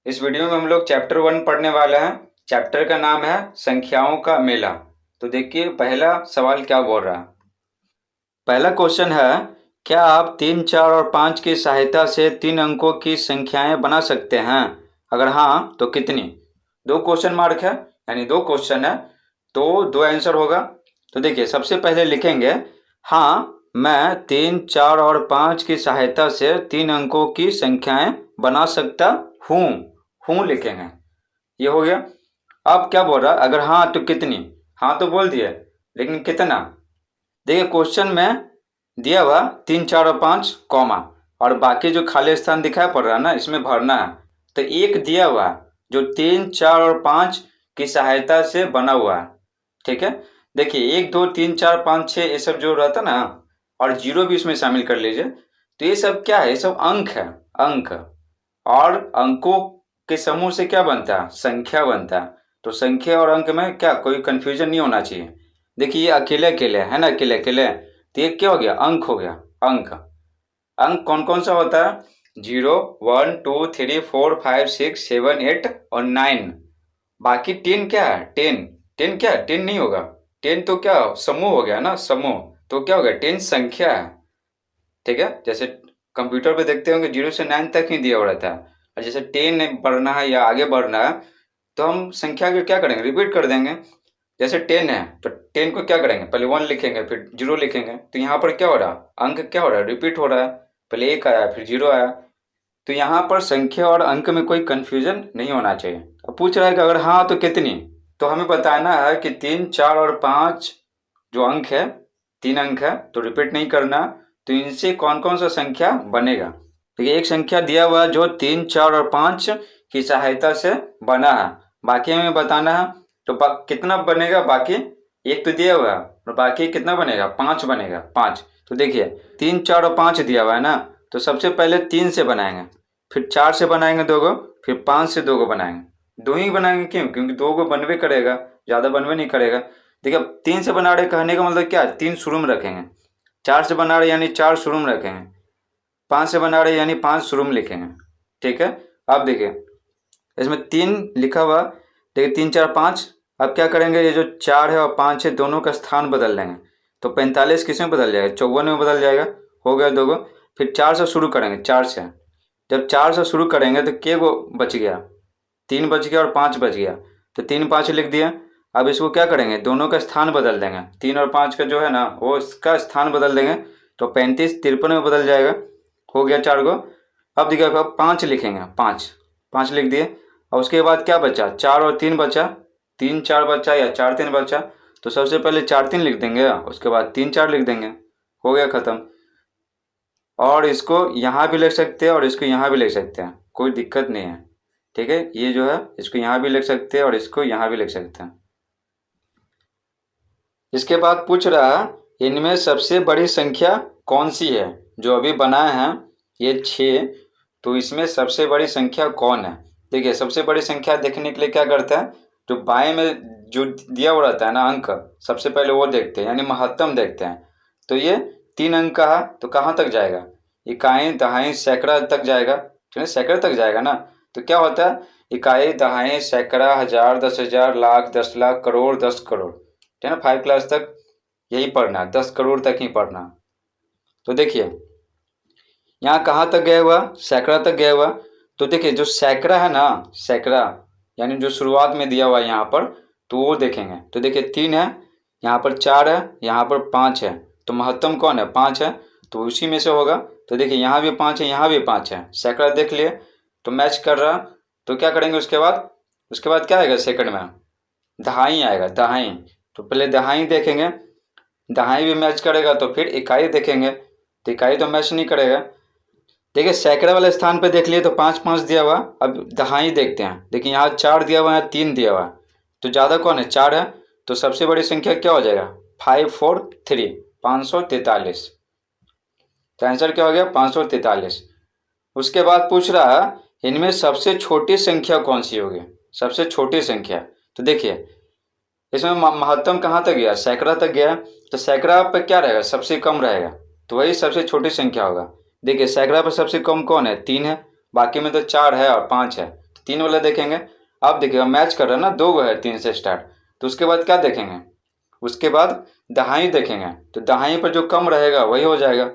इस वीडियो में हम लोग चैप्टर 1 पढ़ने वाले हैं। चैप्टर का नाम है संख्याओं का मेला। तो देखिए पहला सवाल क्या बोल रहा है। पहला क्वेश्चन है, क्या आप 3, 4 और 5 की सहायता से 3 अंकों की संख्याएं बना सकते हैं? अगर हाँ तो कितनी? दो क्वेश्चन मार्क है, यानी दो क्वेश्चन है, तो दो आंसर होगा। तो देखिए सबसे पहले लिखेंगे, हाँ मैं 3, 4 और 5 की सहायता से 3 अंकों की संख्याएं बना सकता हूँ लिखेंगे। ये हो गया। अब क्या बोल रहा है, अगर हाँ तो कितनी? हाँ तो बोल दिए, लेकिन कितना? देखिए क्वेश्चन में दिया हुआ 3, 4 और 5 कॉमा, और बाकी जो खाली स्थान दिखाई पड़ रहा है ना, इसमें भरना है। तो एक दिया हुआ है जो 3, 4 और 5 की सहायता से बना हुआ है। ठीक है, देखिए 1, 2, 3, 4, 5, 6 ये सब जो रहता ना, और जीरो भी इसमें शामिल कर लीजिए। तो ये सब क्या है? ये सब अंक है, अंक। और अंकों के समूह से क्या बनता है? संख्या बनता है। तो संख्या और अंक में क्या कोई कंफ्यूजन नहीं होना चाहिए। देखिए ये अकेले अकेले है ना, अकेले अकेले, तो ये क्या हो गया? अंक हो गया। अंक अंक कौन कौन सा होता है? 0, 1, 2, 3, 4, 5, 6, 7, 8 और 9। बाकी 10 क्या है? 10। 10 क्या है? 10 नहीं होगा। 10 तो क्या समूह हो गया ना, समूह। तो क्या हो गया? 10 संख्या है। ठीक है, जैसे कंप्यूटर पे देखते होंगे 0 से 9 तक ही दिया हुआ रहता है, और जैसे 10 बढ़ना है या आगे बढ़ना है तो हम संख्या को क्या करेंगे? रिपीट कर देंगे। जैसे 10 है तो 10 को क्या करेंगे? पहले 1 लिखेंगे, फिर 0 लिखेंगे। तो यहाँ पर क्या हो रहा है? अंक क्या हो रहा है? रिपीट हो रहा है। पहले 1 आया, फिर 0 आया। तो यहाँ पर संख्या और अंक में कोई कंफ्यूजन नहीं होना चाहिए। अब पूछ रहा है कि अगर हाँ तो कितनी? तो हमें बताना है कि 3, 4 और 5 जो अंक है, 3 अंक है, तो रिपीट नहीं करना। तो इनसे कौन कौन सा संख्या बनेगा? तो ये एक संख्या दिया हुआ जो 3, 4 और 5 की सहायता से बना है, बाकी हमें बताना है। तो कितना बनेगा बाकी? एक तो दिया हुआ है, और बाकी कितना बनेगा? 5 बनेगा, 5। तो देखिए 3, 4 और 5 दिया हुआ है ना, तो सबसे पहले 3 से बनाएंगे, फिर 4 से बनाएंगे 2 को, फिर 5 से 2 को बनाएंगे। 2 ही बनाएंगे, क्यों? क्योंकि 2 को बनवे करेगा, ज़्यादा बनवे नहीं करेगा। देखिए 3 से बना रहे कहने का मतलब क्या है? 3 शुरू में रखेंगे। 4 से बना रहे यानी 4 शुरू में रखेंगे। 5 से बना रहे यानी 5 शुरू में लिखेंगे। ठीक है, अब देखिए इसमें 3 लिखा हुआ, देखिए 3, 4, 5। अब क्या करेंगे? ये जो 4 है और 5 है दोनों का स्थान बदल लेंगे। तो 45 किस में बदल जाएगा? 54 में बदल जाएगा। हो गया 2 को। फिर 4 से शुरू करेंगे, 4 से। जब 4 से शुरू करेंगे तो के गो बच गया? 3 बच गया और 5 बच गया। तो 3, 5 लिख दिया। अब इसको क्या करेंगे? दोनों का स्थान बदल देंगे। 3 और 5 का जो है ना, वो इसका स्थान बदल देंगे। तो 35 53 में बदल जाएगा। हो गया 4 को। अब देखिए अब 5 लिखेंगे, 5 5 लिख दिए। और उसके बाद क्या बचा? 4 और 3 बचा। 3, 4 बचा या 4, 3 बचा। तो सबसे पहले 4, 3 लिख देंगे, उसके बाद 3, 4 लिख देंगे। हो गया ख़त्म। और इसको यहाँ भी लिख सकते हैं और इसको यहाँ भी लिख सकते हैं, कोई दिक्कत नहीं है। ठीक है, ये जो है इसको यहाँ भी लिख सकते हैं और इसको यहाँ भी लिख सकते हैं। इसके बाद पूछ रहा है, इनमें सबसे बड़ी संख्या कौन सी है? जो अभी बनाए हैं ये 6, तो इसमें सबसे बड़ी संख्या कौन है? देखिए सबसे बड़ी संख्या देखने के लिए क्या करता है? जो बाएं में जो दिया हुआ रहता है ना अंक, सबसे पहले वो देखते हैं, यानी महत्तम देखते हैं। तो ये 3 अंक का है, तो कहाँ तक जाएगा? इकाई, दहाई, सैकड़ा तक जाएगा। ठीक है, सैकड़ा तक जाएगा ना। तो क्या होता है? इकाई, दहाई, सैकड़ा, हजार, 10,000, लाख, 10 लाख, करोड़, 10 करोड़। ठीक है ना, 5 क्लास तक यही पढ़ना, 10 करोड़ तक ही पढ़ना। तो देखिए यहाँ कहाँ तक गया हुआ? सैकड़ा तक गया हुआ। तो देखिए जो सैकड़ा है ना, सैकड़ा यानी जो शुरुआत में दिया हुआ है यहाँ पर, तो वो देखेंगे। तो देखिए 3 है, यहाँ पर 4 है, यहाँ पर 5 है। तो महत्तम कौन है? 5 है, तो उसी में से होगा। तो देखिए यहाँ भी 5 है, यहाँ भी 5 है, सैकड़ा देख लिए तो मैच कर रहा। तो क्या करेंगे उसके बाद? उसके बाद क्या आएगा सेकंड में? दहाई आएगा, दहाई। तो पहले दहाई देखेंगे, दहाई भी मैच करेगा। तो फिर इकाई देखेंगे, तो इकाई तो मैच नहीं करेगा। देखिए सैकड़े वाले स्थान पे देख लिए तो 5 5 दिया हुआ। अब दहाई देखते हैं, देखिए यहाँ 4 दिया हुआ है, 3 दिया हुआ है। तो ज़्यादा कौन है? 4 है। तो सबसे बड़ी संख्या क्या हो जाएगा? 543, 543। तो आंसर क्या हो गया? 543। उसके बाद पूछ रहा है, इनमें सबसे छोटी संख्या कौन सी होगी? सबसे छोटी संख्या। तो देखिए इसमें महत्तम कहाँ तक गया? सैकड़ा तक गया। तो सैकड़ा पर क्या रहेगा? सबसे कम रहेगा, तो वही सबसे छोटी संख्या होगा। देखिए सैकड़ा पर सबसे कम कौन है? 3 है, बाकी में तो 4 है और 5 है। 3 वाला देखेंगे। अब देखिए मैच कर रहा है ना, 2 है 3 से स्टार्ट, तो उसके बाद क्या देखेंगे, उसके बाद दहाई देखेंगे। तो दहाई पर जो कम रहेगा वही हो जाएगा,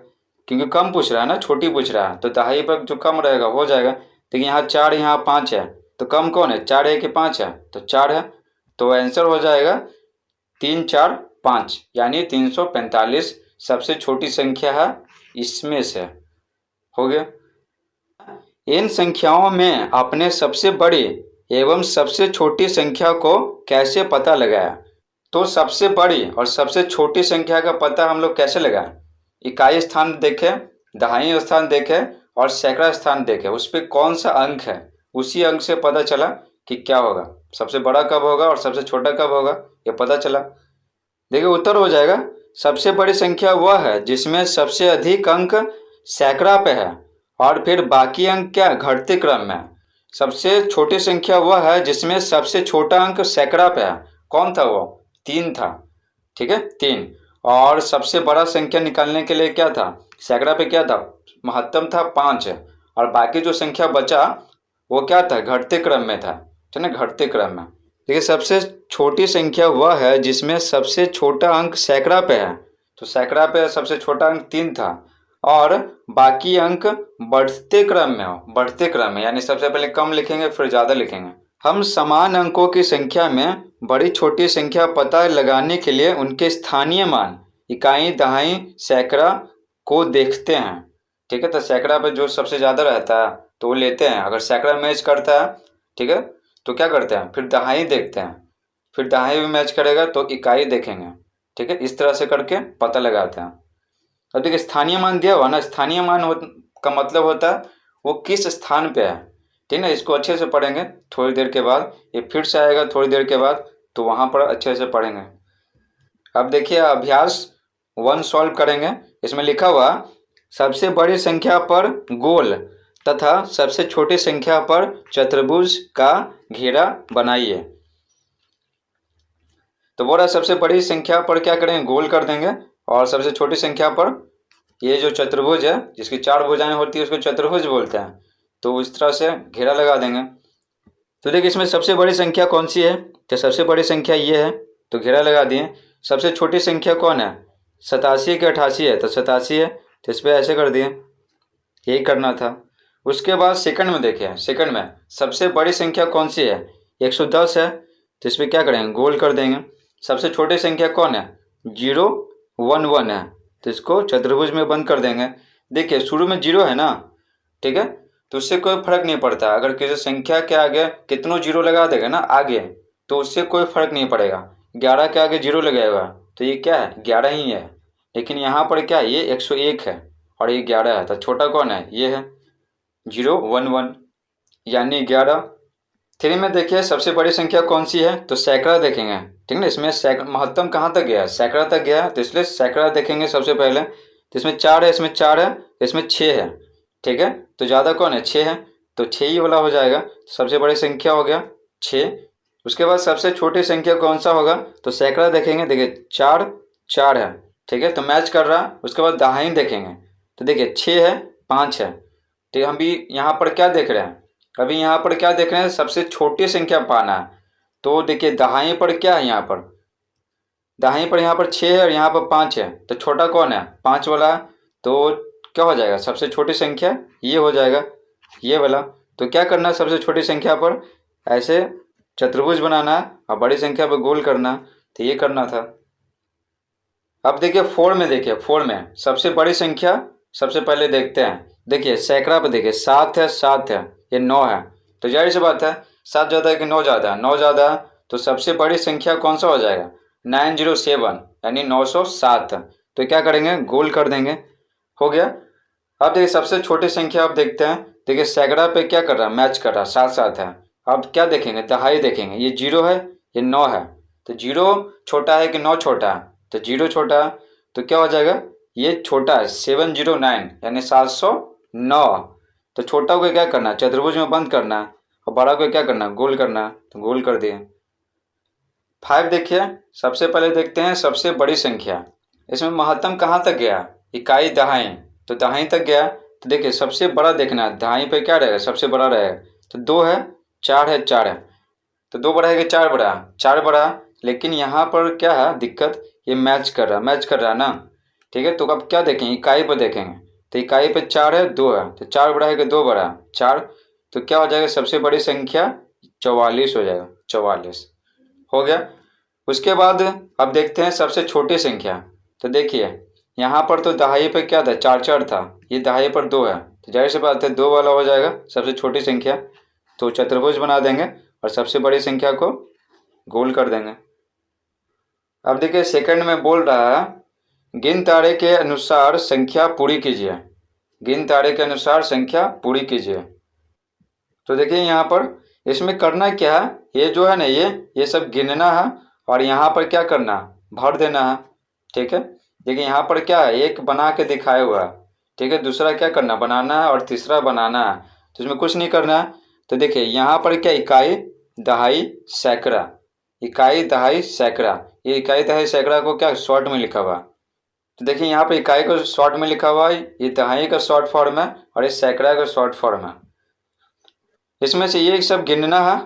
क्योंकि कम पूछ रहा है ना, छोटी पूछ रहा है, तो दहाई पर जो कम रहेगा हो जाएगा। देखिए यहाँ 4 यहाँ 5 है, तो कम कौन है, 4 है कि 5 है, तो 4 है। तो आंसर हो जाएगा 3 4 5, यानी 345 सबसे छोटी संख्या है इसमें से। हो गया। इन संख्याओं में आपने सबसे बड़ी एवं सबसे छोटी संख्या को कैसे पता लगाया। तो सबसे बड़ी और सबसे छोटी संख्या का पता हम लोग कैसे लगाएं। इकाई स्थान देखें, दहाई स्थान देखें और सैकड़ा स्थान देखें, उस पर कौन सा अंक है, उसी अंक से पता चला कि क्या होगा, सबसे बड़ा कब होगा और सबसे छोटा कब होगा, ये पता चला। देखिए उत्तर हो जाएगा, सबसे बड़ी संख्या वह है जिसमें सबसे अधिक अंक सैकड़ा पे है और फिर बाकी अंक क्या घटते क्रम में। सबसे छोटी संख्या वह है जिसमें सबसे छोटा अंक सैकड़ा पे है। कौन था वो, 3 था, ठीक है 3। और सबसे बड़ा संख्या निकालने के लिए क्या था, सैकड़ा पे क्या था, महत्तम था 5, और बाकी जो संख्या बचा वो क्या था, घटते क्रम में था, ठीक है ना, घटते क्रम में। देखिए सबसे छोटी संख्या वह है जिसमें सबसे छोटा अंक सैकड़ा पे है, तो सैकड़ा पे सबसे छोटा अंक 3 था, और बाकी अंक बढ़ते क्रम में हो, बढ़ते क्रम में, यानी सबसे पहले कम लिखेंगे फिर ज़्यादा लिखेंगे। हम समान अंकों की संख्या में बड़ी छोटी संख्या पता लगाने के लिए उनके स्थानीय मान इकाई दहाई सैकड़ा को देखते हैं, ठीक है। तो सैकड़ा पे जो सबसे ज़्यादा रहता है तो वो लेते हैं, अगर सैकड़ा मैच करता है, ठीक है, तो क्या करते हैं, फिर दहाई देखते हैं, फिर दहाई भी मैच करेगा तो इकाई देखेंगे, ठीक है। इस तरह से करके पता लगाते हैं। अब देखिए स्थानीय मान दिया हुआ ना, स्थानीय मान का मतलब होता है वो किस स्थान पे है, ठीक है ना। इसको अच्छे से पढ़ेंगे थोड़ी देर के बाद, ये फिर से आएगा थोड़ी देर के बाद, तो वहाँ पर अच्छे से पढ़ेंगे। अब देखिए अभ्यास 1 सॉल्व करेंगे। इसमें लिखा हुआ सबसे बड़ी संख्या पर गोल तथा सबसे छोटी संख्या पर चतुर्भुज का घेरा बनाइए। तो बोल रहा सबसे बड़ी संख्या पर क्या करेंगे, गोल कर देंगे, और सबसे छोटी संख्या पर ये जो चतुर्भुज है जिसकी 4 भुजाएं होती है उसको चतुर्भुज बोलते हैं, तो इस तरह से घेरा लगा देंगे। तो देखिए इसमें सबसे बड़ी संख्या कौन सी है, तो सबसे बड़ी संख्या ये है, तो घेरा लगा दिए। सबसे छोटी संख्या कौन है, 87 के 88 है, तो 87 है, तो इस पर ऐसे कर दिए, यही करना था। उसके बाद सेकंड में देखिए, सेकंड में सबसे बड़ी संख्या कौन सी है, 110 है, तो इस पर क्या करेंगे, गोल कर देंगे। सबसे छोटी संख्या कौन है, 011 है, तो इसको चतुर्भुज में बंद कर देंगे। देखिए शुरू में 0 है ना, ठीक है, तो उससे कोई फर्क नहीं पड़ता, अगर किसी संख्या के आगे कितनों 0 लगा देगा ना आगे, तो उससे कोई फर्क नहीं पड़ेगा। 11 के आगे 0 लगाएगा तो ये क्या है, 11 ही है, लेकिन यहाँ पर क्या है, ये 101 है और ये 11 है, तो छोटा कौन है, ये है 011, यानी 11। 3 में देखिए सबसे बड़ी संख्या कौन सी है, तो सैकड़ा देखेंगे, ठीक है ना। इसमें महत्तम कहाँ तक गया है, सैकड़ा तक गया है, तो इसलिए सैकड़ा देखेंगे सबसे पहले। तो इसमें 4 है, इसमें 4 है, इसमें 6 है, ठीक है, तो ज़्यादा कौन है, 6 है, तो 6 ही वाला हो जाएगा। सबसे बड़ी संख्या हो गया 6। उसके बाद सबसे छोटी संख्या कौन सा होगा, तो सैकड़ा देखेंगे, देखिए 4 4 है, ठीक है, तो मैच कर रहा। उसके बाद दहाई देखेंगे, तो देखिए 6 है 5 है, ठीक है। हम भी यहाँ पर क्या देख रहे हैं, अभी यहाँ पर क्या देख रहे हैं, सबसे छोटी संख्या पाना है। तो देखिए दहाई पर क्या है, यहाँ पर दहाई पर यहाँ पर 6 है और यहाँ पर 5 है, तो छोटा कौन है, 5 वाला, तो क्या हो जाएगा, सबसे छोटी संख्या ये हो जाएगा, ये वाला। तो क्या करना है, सबसे छोटी संख्या पर ऐसे चतुर्भुज बनाना है और बड़ी संख्या पर गोल करना, तो ये करना था। अब देखिए 4 में, देखिए 4 में सबसे बड़ी संख्या सबसे पहले देखते हैं। देखिए सैकड़ा पर देखिए 7 है, 7 है, ये 9 है, तो जाहिर सी बात है 7 ज़्यादा है कि 9 ज़्यादा है, 9 ज़्यादा है, तो सबसे बड़ी संख्या कौन सा हो जाएगा, 907, यानी 907। तो क्या करेंगे, गोल कर देंगे, हो गया। अब देखिए सबसे छोटी संख्या अब देखते हैं। देखिए सैकड़ा पे क्या कर रहा है, मैच कर रहा है, 7 7 है। अब क्या देखेंगे, दहाई देखेंगे, ये 0 है, ये 9 है, तो 0 छोटा है कि 9 छोटा है, तो 0 छोटा है, तो क्या हो जाएगा, ये छोटा है 709, यानी 709। तो छोटा को क्या करना है, चतुर्भुज में बंद करना है, और बड़ा को क्या करना है, गोल करना है, तो गोल कर दिए। 5 देखिए, सबसे पहले देखते हैं सबसे बड़ी संख्या। इसमें महत्तम कहाँ तक गया, इकाई दहाई, तो दहाई तक गया। तो देखिए सबसे बड़ा देखना है, दहाई पे क्या रहेगा, सबसे बड़ा रहेगा, तो 2 है, 4 है, 4 है, तो 2 बड़ा है कि 4 बड़ा? 4 बड़ा, लेकिन यहाँ पर क्या है दिक्कत, ये मैच कर रहा है ना। ठीक है, तो अब क्या देखेंगे, इकाई पर देखेंगे, तो इकाई पे 4 है, 2 है, तो 4 बड़ा है कि 2 बड़ा? 4, तो क्या हो जाएगा, सबसे बड़ी संख्या 44 हो जाएगा, 44 हो गया। उसके बाद अब देखते हैं सबसे छोटी संख्या। तो देखिए यहाँ पर तो दहाई पे क्या था, 4 4 था, ये दहाई पर 2 है, तो जाहिर सी बात है 2 वाला हो जाएगा सबसे छोटी संख्या। तो चतुर्भुज बना देंगे और सबसे बड़ी संख्या को गोल कर देंगे। अब देखिए सेकंड में बोल रहा है गिन तारे के अनुसार संख्या पूरी कीजिए, गिन तारे के अनुसार संख्या पूरी कीजिए। तो देखिए यहाँ पर इसमें करना क्या है, ये जो है ना ये सब गिनना है और यहाँ पर क्या करना, भर देना है। ठीक है, देखिए यहाँ पर क्या है, एक बना के दिखाया हुआ है। ठीक है, दूसरा क्या करना, बनाना है, और तीसरा बनाना है, तो इसमें कुछ नहीं करना है। तो देखिए यहाँ पर क्या, इकाई दहाई सैकड़ा, इकाई दहाई सैकड़ा, ये इकाई दहाई सैकड़ा को क्या शॉर्ट में लिखा हुआ। तो देखिए यहाँ पर इकाई को शॉर्ट में लिखा हुआ है, ये दहाई का शॉर्ट फॉर्म है और ये सैकड़ा का शॉर्ट फॉर्म है। इसमें से ये सब गिनना है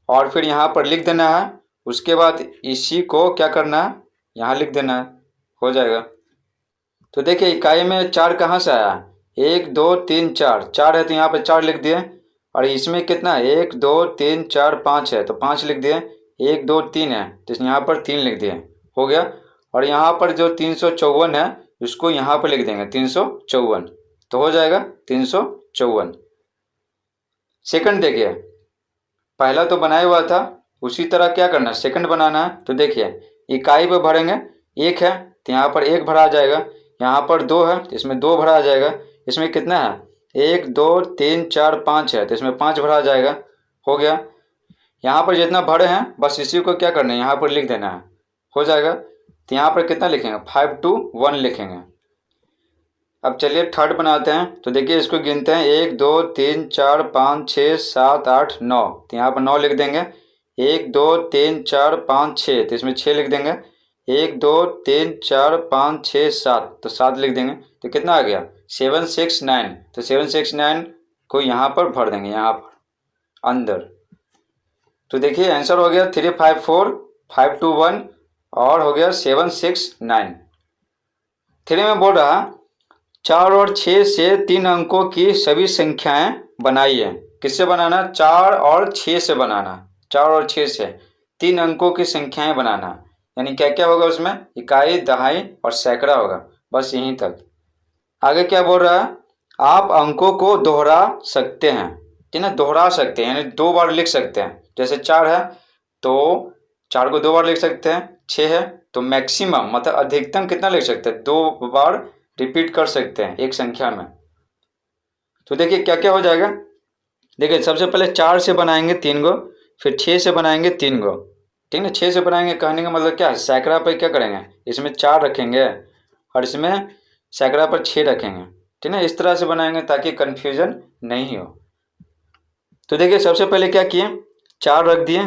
और फिर यहाँ पर लिख देना है। उसके बाद इसी को क्या करना है, यहाँ लिख देना है, हो जाएगा। तो देखिए इकाई में 4 कहाँ से आया, 1 2 3 4, 4 है तो यहाँ पर 4 लिख दिए। और इसमें कितना है, 1 2 3 4 5 है तो 5 लिख दिए। 1 2 3 है तो यहाँ पर 3 लिख दिए, हो गया। और यहाँ पर जो 354 है उसको यहाँ पर लिख देंगे 354, तो हो जाएगा 354। सेकंड देखिए पहला तो बनाया हुआ था, उसी तरह क्या करना, सेकंड बनाना है। तो देखिए इकाई पे भरेंगे, 1 है तो यहाँ पर 1 भरा आ जाएगा, यहाँ पर 2 है तो इसमें 2 भरा आ जाएगा। इसमें कितना है, 1 2 3 4 5 है तो इसमें 5 भरा आ जाएगा, हो गया। यहाँ पर जितना भरे हैं बस इसी को क्या करना है, यहाँ पर लिख देना है, हो जाएगा। तो यहाँ पर कितना लिखेंगे, 5 2 1 लिखेंगे। अब चलिए थर्ड बनाते हैं। तो देखिए इसको गिनते हैं, 1 2 3 4 5 6 7 8 9, तो यहाँ पर 9 लिख देंगे। 1 2 3 4 5 6, तो इसमें 6 लिख देंगे। 1 2 3 4 5 6 7, तो 7 लिख देंगे। तो कितना आ गया, 7 6 9, तो 7 6 9 को यहाँ पर भर देंगे, यहाँ पर अंदर। तो देखिए आंसर हो गया 3 5 4 5 2 1 और हो गया 7 6 9। 3 में बोल रहा 4 और 6 से 3 अंकों की सभी संख्याएं बनाइए। किससे बनाना, 4 और 6 से बनाना, 4 और 6 से 3 अंकों की संख्याएं बनाना। यानी क्या क्या होगा उसमें, इकाई दहाई और सैकड़ा होगा, बस यहीं तक। आगे क्या बोल रहा है, आप अंकों को दोहरा सकते हैं, ठीक है ना, दोहरा सकते हैं यानी 2 बार लिख सकते हैं। जैसे 4 है तो 4 को 2 बार लिख सकते हैं, 6 है तो मैक्सिमम मतलब अधिकतम कितना लिख सकते हैं, 2 बार रिपीट कर सकते हैं एक संख्या में। तो देखिए क्या क्या हो जाएगा, देखिए सबसे पहले 4 से बनाएंगे 3 गो, फिर 6 से बनाएंगे 3 गो, ठीक है। 6 से बनाएंगे कहने का मतलब क्या है, सैकड़ा पर क्या करेंगे, इसमें 4 रखेंगे और इसमें सैकड़ा पर 6 रखेंगे, ठीक है। इस तरह से बनाएंगे ताकि कन्फ्यूजन नहीं हो। तो देखिए सबसे पहले क्या किए, 4 रख दिए,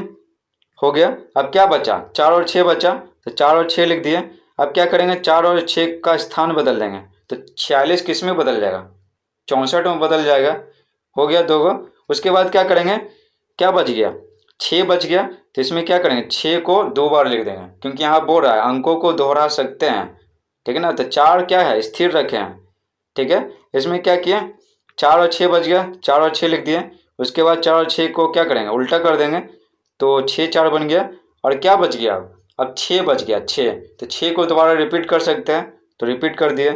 हो गया। अब क्या बचा, 4 और 6 बचा, तो 4 और 6 लिख दिए। अब क्या करेंगे, 4 और 6 का स्थान बदल देंगे, तो 46 किस में बदल जाएगा, 64 में बदल जाएगा, हो गया 2 गो। उसके बाद क्या करेंगे, क्या बच गया, 6 बच गया, तो इसमें क्या करेंगे, 6 को 2 बार लिख देंगे क्योंकि यहाँ बोल रहा है अंकों को दोहरा सकते हैं, ठीक है ना। तो 4 क्या है, स्थिर रखे हैं, ठीक है। इसमें क्या किया, 4 और 6 बच गया, 4 और 6 लिख दिए। उसके बाद 4 और 6 को क्या करेंगे, उल्टा कर देंगे, तो 6 4 बन गया। और क्या बच गया, अब 6 बच गया, 6, तो 6 को दोबारा रिपीट कर सकते हैं, तो रिपीट कर दिए,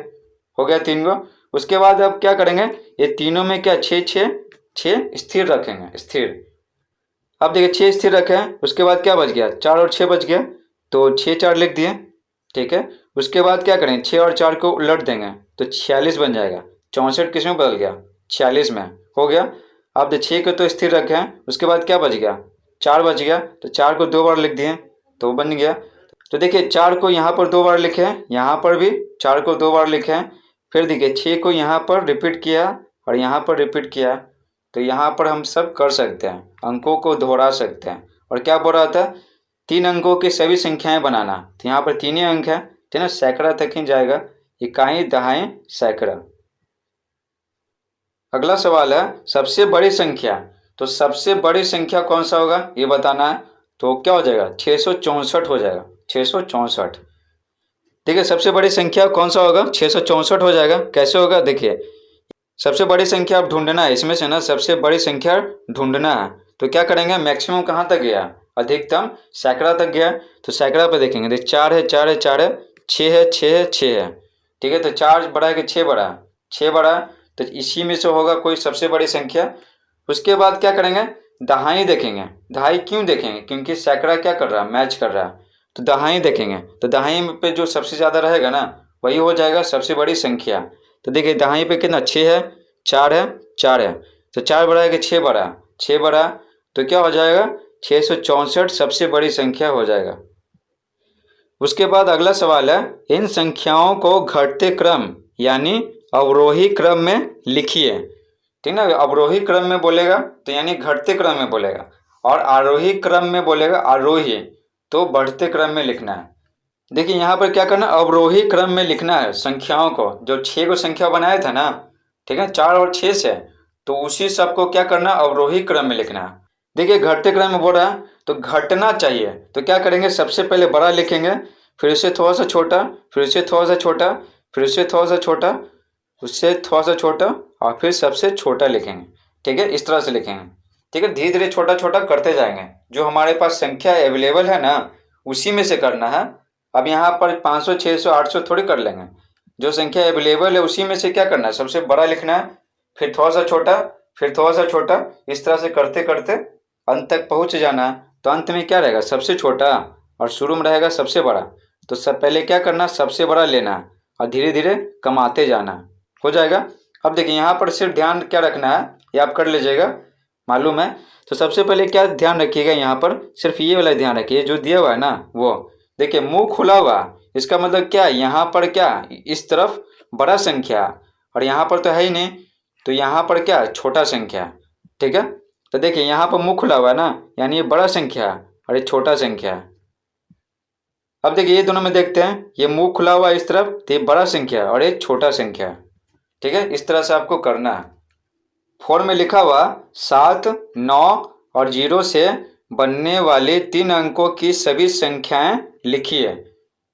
हो गया 3 गो। उसके बाद अब क्या करेंगे, ये तीनों में क्या 6 6 6 स्थिर रखेंगे, स्थिर। अब देखिए 6 स्थिर रखे हैं, उसके बाद क्या बच गया, 4 और 6 बच गया, तो 6 4 लिख दिए, ठीक है। उसके बाद क्या करेंगे, 6 और 4 को उलट देंगे तो 46 बन जाएगा। 64 किस में बदल गया, 46 में, हो गया। अब 6 को तो स्थिर रखे हैं, उसके बाद क्या बच गया, 4 बच गया, तो 4 को 2 बार लिख दिए तो बन गया। तो देखिए 4 को यहाँ पर 2 बार लिखे हैं, यहाँ पर भी 4 को 2 बार लिखे हैं। फिर देखिए 6 को यहाँ पर रिपीट किया और यहाँ पर रिपीट किया, तो यहाँ पर हम सब कर सकते हैं, अंकों को दोहरा सकते हैं। और क्या बोल रहा था, 3 अंकों की सभी संख्याएं बनाना, तो यहाँ पर 3 ही अंक है, ठीक है, सैकड़ा तक ही जाएगा, इकाई दहाई सैकड़ा। अगला सवाल है सबसे बड़ी संख्या। तो सबसे बड़ी संख्या कौन सा होगा ये बताना है। तो क्या हो जाएगा 664 हो जाएगा, 664। ठीक है, सबसे बड़ी संख्या कौन सा होगा 664 हो जाएगा। कैसे होगा देखिए, सबसे बड़ी संख्या आप ढूंढना है, इसमें से ना सबसे बड़ी संख्या ढूंढना है। तो क्या करेंगे, मैक्सिमम कहाँ तक गया, अधिकतम सैकड़ा तक गया। तो सैकड़ा पे देखेंगे, देख 4 है 4 है 4 है, 6 है 6 है 6 है। ठीक है, तो 4 बड़ा है कि 6 बड़ा है, 6 बड़ा है, तो इसी में से होगा कोई सबसे बड़ी संख्या। उसके बाद क्या करेंगे, दहाई देखेंगे। दहाई क्यों देखेंगे, क्योंकि सैकड़ा क्या कर रहा है, मैच कर रहा है। तो दहाई देखेंगे, तो दहाई पे जो सबसे ज़्यादा रहेगा ना वही हो जाएगा सबसे बड़ी संख्या। तो देखिए दहाई पे कितना 6 है 4 है 4 है, तो 4 बड़ा है कि 6 बड़ा है, 6 बड़ा है, तो क्या हो जाएगा 664 सबसे बड़ी संख्या हो जाएगा। उसके बाद अगला सवाल है, इन संख्याओं को घटते क्रम यानी अवरोही क्रम में लिखिए। ठीक ना, अवरोही क्रम में बोलेगा तो यानी घटते क्रम में बोलेगा, और आरोही क्रम में बोलेगा आरोही, तो बढ़ते क्रम में लिखना है। देखिए यहाँ पर क्या करना, अवरोही क्रम में लिखना है संख्याओं को। जो 6 को संख्या बनाया था ना, ठीक है 4 और 6 से, तो उसी सबको क्या करना, अवरोही क्रम में लिखना है। देखिए घटते क्रम में बोल रहा है तो घटना चाहिए, तो क्या करेंगे, सबसे पहले बड़ा लिखेंगे, फिर उससे थोड़ा सा छोटा, फिर उससे थोड़ा सा छोटा, फिर उससे थोड़ा सा छोटा, उससे थोड़ा सा छोटा, और फिर सबसे छोटा लिखेंगे। ठीक है, इस तरह से लिखेंगे। ठीक है, धीरे धीरे छोटा छोटा करते जाएंगे। जो हमारे पास संख्या अवेलेबल है ना उसी में से करना है। अब यहाँ पर 500 600 800 थोड़ी कर लेंगे, जो संख्या अवेलेबल है उसी में से क्या करना है, सबसे बड़ा लिखना है, फिर थोड़ा सा छोटा, फिर थोड़ा सा छोटा, इस तरह से करते करते अंत तक पहुँच जाना है। तो अंत में क्या रहेगा, सबसे छोटा, और शुरू में रहेगा सबसे बड़ा। तो सब पहले क्या करना, सबसे बड़ा लेना है और धीरे धीरे कमाते जाना है, हो जाएगा। अब देखिए यहाँ पर सिर्फ ध्यान क्या रखना है, ये आप कर लीजिएगा, मालूम है। तो सबसे पहले क्या ध्यान रखिएगा, यहाँ पर सिर्फ ये वाला ध्यान रखिए, जो दिया हुआ है ना वो देखिए मुंह खुला हुआ, इसका मतलब क्या, यहाँ पर क्या इस तरफ बड़ा संख्या और यहाँ पर तो है ही नहीं, तो यहाँ पर क्या छोटा संख्या। ठीक है, तो देखिए यहाँ पर मुंह खुला हुआ है ना, यानी ये बड़ा संख्या और ये छोटा संख्या। अब देखिए ये दोनों में देखते हैं, ये मुंह खुला हुआ इस तरफ, तो ये बड़ा संख्या और ये छोटा संख्या। ठीक है, इस तरह से आपको करना है। 4 में लिखा हुआ 7 9 और 0 से बनने वाले 3 अंकों की सभी संख्याएं लिखिए।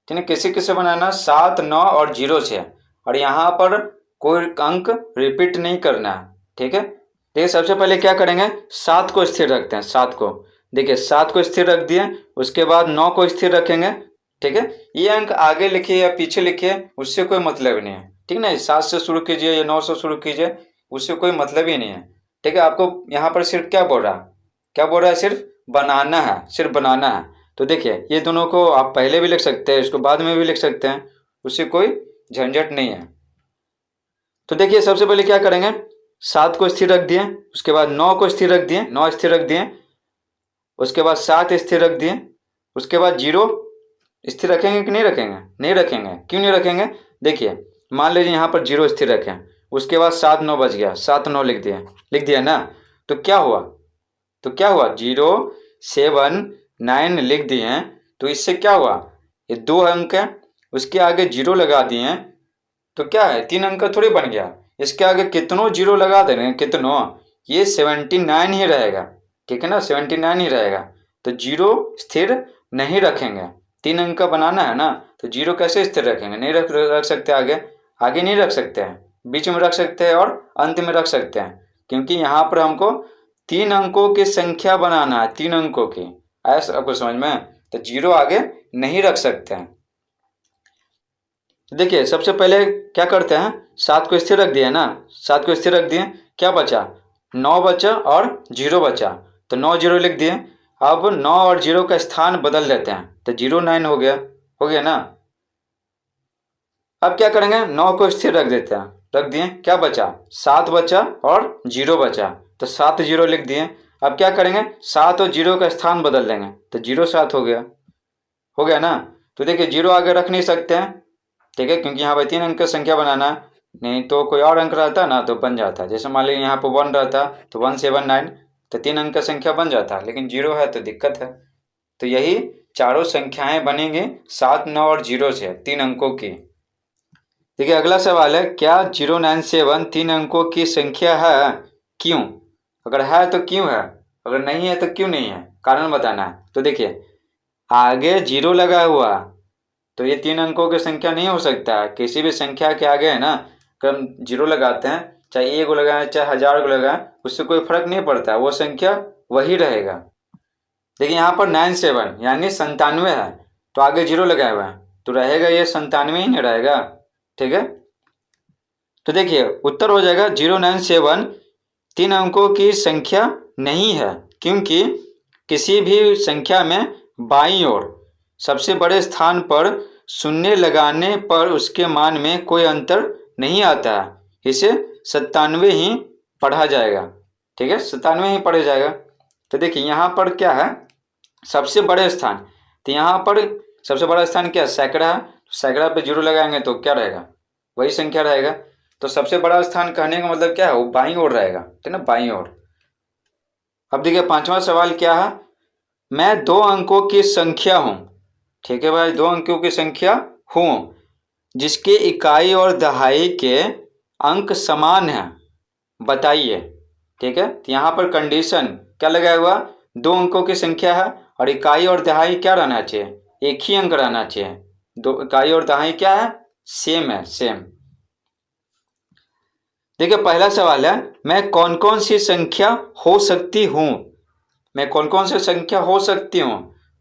ठीक है, किसी किसे बनाना 7 9 और 0 से, और यहाँ पर कोई अंक रिपीट नहीं करना है। ठीक है, देखिए सबसे पहले क्या करेंगे, 7 को स्थिर रखते हैं, 7 को, देखिए 7 को स्थिर रख दिए, उसके बाद 9 को स्थिर रखेंगे। ठीक है, ये अंक आगे लिखिए या पीछे लिखिए उससे कोई मतलब नहीं है। ठीक है ना, 7 से शुरू कीजिए या 9 से शुरू कीजिए, उससे कोई मतलब ही नहीं है। ठीक है, आपको यहाँ पर सिर्फ क्या बोल रहा है, क्या बोल रहा है, सिर्फ बनाना है, सिर्फ बनाना है। तो देखिए ये दोनों को आप पहले भी लिख सकते हैं, इसको बाद में भी लिख सकते हैं, उससे कोई झंझट नहीं है। तो देखिए सबसे पहले क्या करेंगे, 7 को स्थिर रख दिए, उसके बाद 9 को स्थिर रख दिए, 9 स्थिर रख दिए, उसके बाद 7 स्थिर रख दिए, उसके बाद 0 स्थिर रखेंगे कि नहीं रखेंगे, नहीं रखेंगे। क्यों नहीं रखेंगे, देखिए मान लीजिए यहाँ पर 0 स्थिर रखें, उसके बाद 7 9 बच गया, 7 9 लिख दिया ना, तो क्या हुआ, 0 7 9 लिख दिए हैं, तो इससे क्या हुआ, ये 2 अंक है, उसके आगे 0 लगा दिए हैं, तो क्या है 3 अंक का थोड़ी बन गया, इसके आगे कितनों 0 लगा दे रहे हैं, कितनों, ये 79 ही रहेगा। ठीक है ना, 79 ही रहेगा। तो 0 स्थिर नहीं रखेंगे, 3 अंक का बनाना है ना, तो 0 कैसे स्थिर रखेंगे, नहीं रख सकते, आगे नहीं रख सकते हैं, बीच में रख सकते हैं और अंत में रख सकते हैं, क्योंकि यहाँ पर हमको 3 अंकों की संख्या बनाना है, 3 अंकों की, ऐसा आपको समझ में। तो 0 आगे नहीं रख सकते हैं। देखिए सबसे पहले क्या करते हैं, 7 को स्थिर रख दिया ना, 7 को स्थिर रख दिए, क्या बचा, 9 बचा और 0 बचा, तो 9 0 लिख दिए। अब 9 और 0 का स्थान बदल देते हैं, तो 0 9 हो गया ना। अब क्या करेंगे, 9 को स्थिर रख देते हैं, रख दिए, क्या बचा, 7 बचा और 0 बचा, तो 7 0 लिख दिए। अब क्या करेंगे, 7 और 0 का स्थान बदल देंगे, तो 0 7 हो गया ना। तो देखिए 0 आगे रख नहीं सकते हैं, ठीक है, क्योंकि यहाँ पर 3 अंक की संख्या बनाना है, नहीं तो कोई और अंक रहता ना तो बन जाता, जैसे मान लीजिए यहाँ पर 1 रहता तो 1 7 9, तो 3 अंक का संख्या बन जाता, लेकिन 0 है तो दिक्कत है। तो यही चारों संख्याएं बनेंगी 7 9 और 0 से, 3 अंकों की। देखिए अगला सवाल है, क्या 097 3 अंकों की संख्या है, क्यों। अगर है तो क्यों है, अगर नहीं है तो क्यों नहीं है, कारण बताना है। तो देखिए आगे जीरो लगा हुआ तो ये 3 अंकों की संख्या नहीं हो सकता है। किसी भी संख्या के आगे है ना, अगर हम जीरो लगाते हैं, चाहे 1 को लगाएं चाहे 1000 को लगाएं, उससे कोई फर्क नहीं पड़ता, वो संख्या वही रहेगा। देखिए यहाँ पर 97 यानी 97 है, तो आगे जीरो लगाया हुआ है तो रहेगा ये 97 ही नहीं रहेगा। ठीक है, तो देखिए उत्तर हो जाएगा 097 3 अंकों की संख्या नहीं है, क्योंकि किसी भी संख्या में बाईं ओर सबसे बड़े स्थान पर शून्य लगाने पर उसके मान में कोई अंतर नहीं आता है, इसे 97 ही पढ़ा जाएगा। ठीक है, 97 ही पढ़ा जाएगा। तो देखिए यहाँ पर क्या है, सबसे बड़े स्थान, तो यहाँ पर सबसे बड़ा स्थान क्या है, सैकड़ा है, सैकड़ा पे जीरो लगाएंगे तो क्या रहेगा, वही संख्या रहेगा। तो सबसे बड़ा स्थान कहने का मतलब क्या है, वो बाईं ओर रहेगा, ठीक है ना, बाईं ओर। अब देखिए 5वां सवाल क्या है, मैं 2 अंकों की संख्या हूं। ठीक है भाई, 2 अंकों की संख्या हूं जिसके इकाई और दहाई के अंक समान हैं, बताइए। ठीक है, तो यहाँ पर कंडीशन क्या लगाया हुआ, 2 अंकों की संख्या है और इकाई और दहाई क्या रहना चाहिए, एक ही अंक रहना चाहिए। दो इकाई और दहाई क्या है, सेम है, सेम। देखिए पहला सवाल है, मैं कौन कौन सी संख्या हो सकती हूँ, मैं कौन कौन सी संख्या हो सकती हूँ,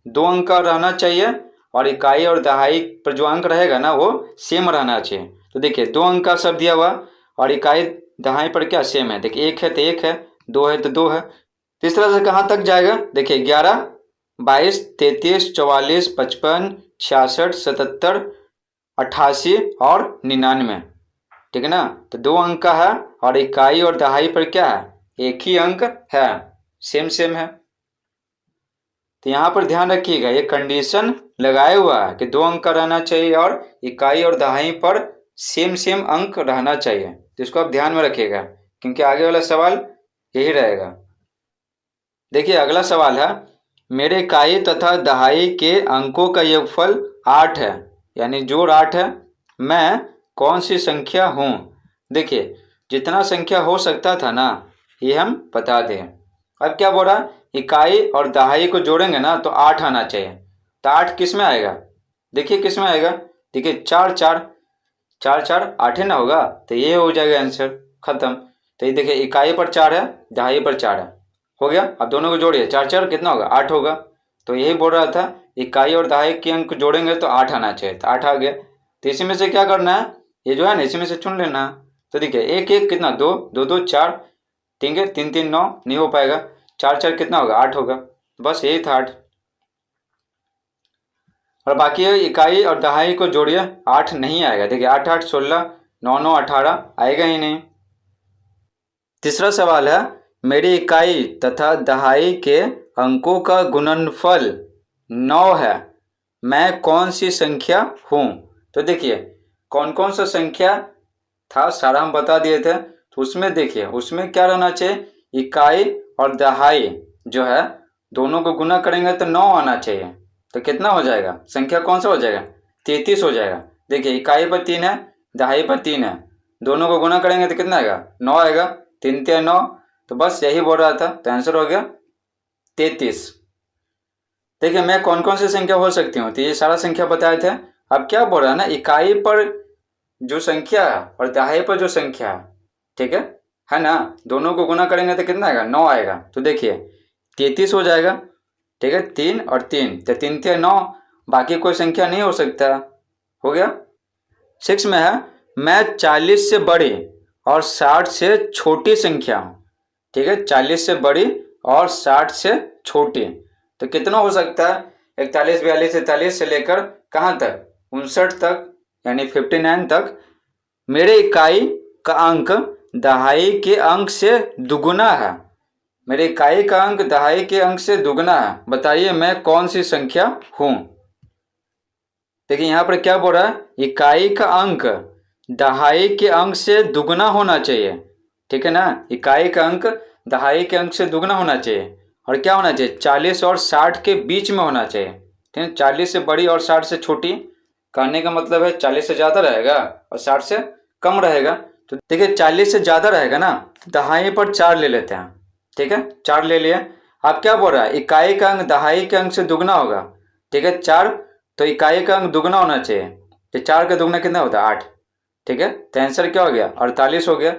2 अंक का रहना चाहिए और इकाई और दहाई पर जो अंक रहेगा ना वो सेम रहना चाहिए। तो देखिए 2 अंक का सब दिया हुआ और इकाई दहाई पर क्या सेम है, देखिए 1 है तो 1 है, 2 है तो 2 है। तो इस तरह से कहाँ तक जाएगा, देखिए 11, 22, 33, 44, 55, 66, 77, 88 और 99। ठीक है ना, तो 2 अंक का है और इकाई और दहाई पर क्या है, एक ही अंक है, सेम सेम है। तो यहाँ पर ध्यान रखिएगा, ये कंडीशन लगाया हुआ है कि 2 अंक का रहना चाहिए और इकाई और दहाई पर सेम सेम अंक रहना चाहिए। तो इसको आप ध्यान में रखिएगा क्योंकि आगे वाला सवाल यही रहेगा। देखिए अगला सवाल है, मेरे इकाई तथा दहाई के अंकों का योगफल 8 है, यानी जोड़ 8 है, मैं कौन सी संख्या हूँ। देखिए जितना संख्या हो सकता था ना ये हम बता दें। अब क्या बोल रहा, इकाई और दहाई को जोड़ेंगे ना तो 8 आना चाहिए। तो 8 किस में आएगा, देखिए किस में आएगा, देखिए 4 4 4 4 8 ही ना होगा, तो ये हो जाएगा आंसर, खत्म। तो ये देखिए इकाई पर 4 है, दहाई पर 4 है, हो गया। अब दोनों को जोड़िए, 4 4 कितना होगा, 8 होगा। तो यही बोल रहा था, इकाई और दहाई के अंक जोड़ेंगे तो 8 आना चाहिए, तो 8 आ गया। तो इसी में से क्या करना है, ये जो है ना इसी में से चुन लेना। तो देखिए 1 1 कितना, 2 2 2 4, 3 के 3 3 9, नहीं हो पाएगा, 4 4 कितना होगा, 8 होगा, बस यही था 8। और बाकी इकाई और दहाई को जोड़िए, 8 नहीं आएगा, देखिए 8 8 16, 9 9 18 आएगा ही नहीं। तीसरा सवाल है, मेरी इकाई तथा दहाई के अंकों का गुणनफल 9 है, मैं कौन सी संख्या हूँ। तो देखिए कौन कौन सा संख्या था सारा हम बता दिए थे, तो उसमें देखिए उसमें क्या रहना चाहिए, इकाई और दहाई जो है दोनों को गुना करेंगे तो 9 आना चाहिए। तो कितना हो जाएगा, संख्या कौन सा हो जाएगा, 33 हो जाएगा। देखिए इकाई पर 3 है, दहाई पर 3 है, दोनों को गुना करेंगे तो कितना आएगा, 9 आएगा, 3 3 9, तो बस यही बोल रहा था, तो आंसर हो गया 33। देखिए मैं कौन कौन सी संख्या हो सकती हूँ, तो ये सारा संख्या बताए थे। अब क्या बोल रहा है ना, इकाई पर जो संख्या है और दहाई पर जो संख्या है, ठीक है ना, दोनों को गुना करेंगे तो कितना आएगा, 9 आएगा। तो देखिए 33 हो जाएगा, ठीक है, 3 और 3 तो 3 थे 9, बाकी कोई संख्या नहीं हो सकता, हो गया। 6 में है, मैं 40 से बड़ी और 60 से छोटी संख्या हूँ। ठीक है, 40 से बड़ी और 60 से छोटी, तो कितना हो सकता है, 41 42 43 से लेकर कहाँ तक, 59 तक, यानी 59 तक। मेरे इकाई का अंक दहाई के अंक से दुगुना है, मेरे इकाई का अंक दहाई के अंक से दुगुना है, बताइए मैं कौन सी संख्या हूं। देखिए यहाँ पर क्या बोल रहा है, इकाई का अंक दहाई के अंक से दुगुना होना चाहिए, ठीक है ना, इकाई का अंक दहाई के अंक से दुगुना होना चाहिए, और क्या होना चाहिए, 40 और 60 के बीच में होना चाहिए, ठीक है, 40 से बड़ी और 60 से छोटी, कहने का मतलब है 40 से ज़्यादा रहेगा और 60 से कम रहेगा। तो देखिए 40 से ज़्यादा रहेगा ना, दहाई पर 4 ले लेते हैं, ठीक है, 4 ले लिया। अब क्या बोल रहा है, इकाई का अंक दहाई के अंक से दुगना होगा। ठीक है, 4 तो इकाई का अंक दुगना होना चाहिए, तो 4 का दुगना कितना होता है 8। ठीक है, तो आंसर क्या हो गया 48 हो गया।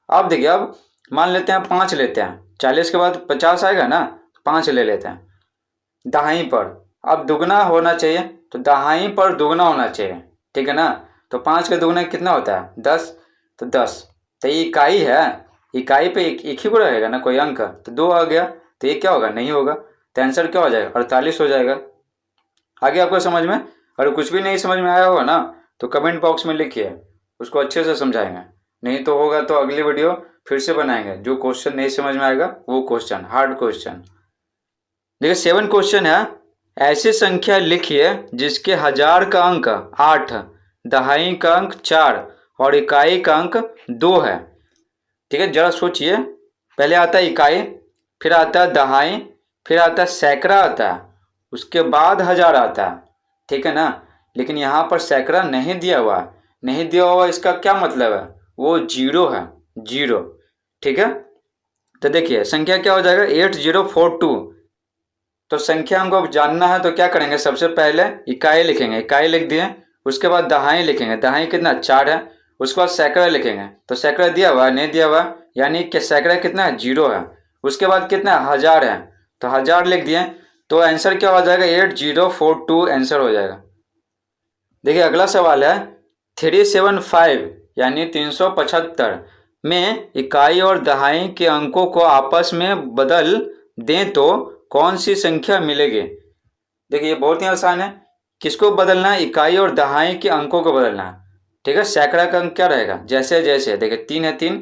अब देखिए, अब मान लेते हैं 5 लेते हैं, 40 के बाद 50 आएगा ना, 5 ले लेते हैं दहाई पर। अब दुगना होना चाहिए, तो दहाई पर दुगना होना चाहिए। ठीक है ना, तो 5 का दुगना कितना होता है 10, तो 10 तो ये इकाई है, इकाई पे एक ही को रहेगा ना कोई अंक, तो 2 आ गया, तो ये क्या होगा नहीं होगा, तो आंसर क्या हो जाएगा 48 हो जाएगा। आगे आपको समझ में, अगर कुछ भी नहीं समझ में आया होगा ना तो कमेंट बॉक्स में लिखिए, उसको अच्छे से समझाएंगे। नहीं तो होगा तो अगली वीडियो फिर से बनाएंगे, जो क्वेश्चन नहीं समझ में आएगा वो क्वेश्चन, हार्ड क्वेश्चन। देखिए 7 क्वेश्चन है, ऐसी संख्या लिखिए जिसके हजार का अंक 8, दहाई का अंक 4 और इकाई का अंक 2 है। ठीक है, जरा सोचिए, पहले आता है इकाई, फिर आता है दहाई, फिर आता है सैकड़ा आता है, उसके बाद हजार आता है। ठीक है ना, लेकिन यहाँ पर सैकड़ा नहीं दिया हुआ, नहीं दिया हुआ इसका क्या मतलब है, वो जीरो है, जीरो। ठीक है, तो देखिए संख्या क्या हो जाएगा 8042। तो संख्या हमको जानना है तो क्या करेंगे, सबसे पहले इकाई लिखेंगे, इकाई लिख दिए, उसके बाद दहाई लिखेंगे, दहाई कितना 4 है, उसके बाद सैकड़ा लिखेंगे, तो सैकड़ा दिया हुआ नहीं दिया हुआ, यानी कि सैकड़ा कितना है 0 है। उसके बाद कितना हजार है, तो हजार लिख दिए, तो आंसर क्या हो जाएगा 8042 आंसर हो जाएगा। देखिए अगला सवाल है 375 यानी 375 में इकाई और दहाई के अंकों को आपस में बदल दें तो कौन सी संख्या मिलेगी। देखिए ये बहुत ही आसान है, किसको बदलना है, इकाई और दहाई के अंकों को बदलना है। ठीक है, सैकड़ा का अंक क्या रहेगा, जैसे जैसे देखिए 3 है 3,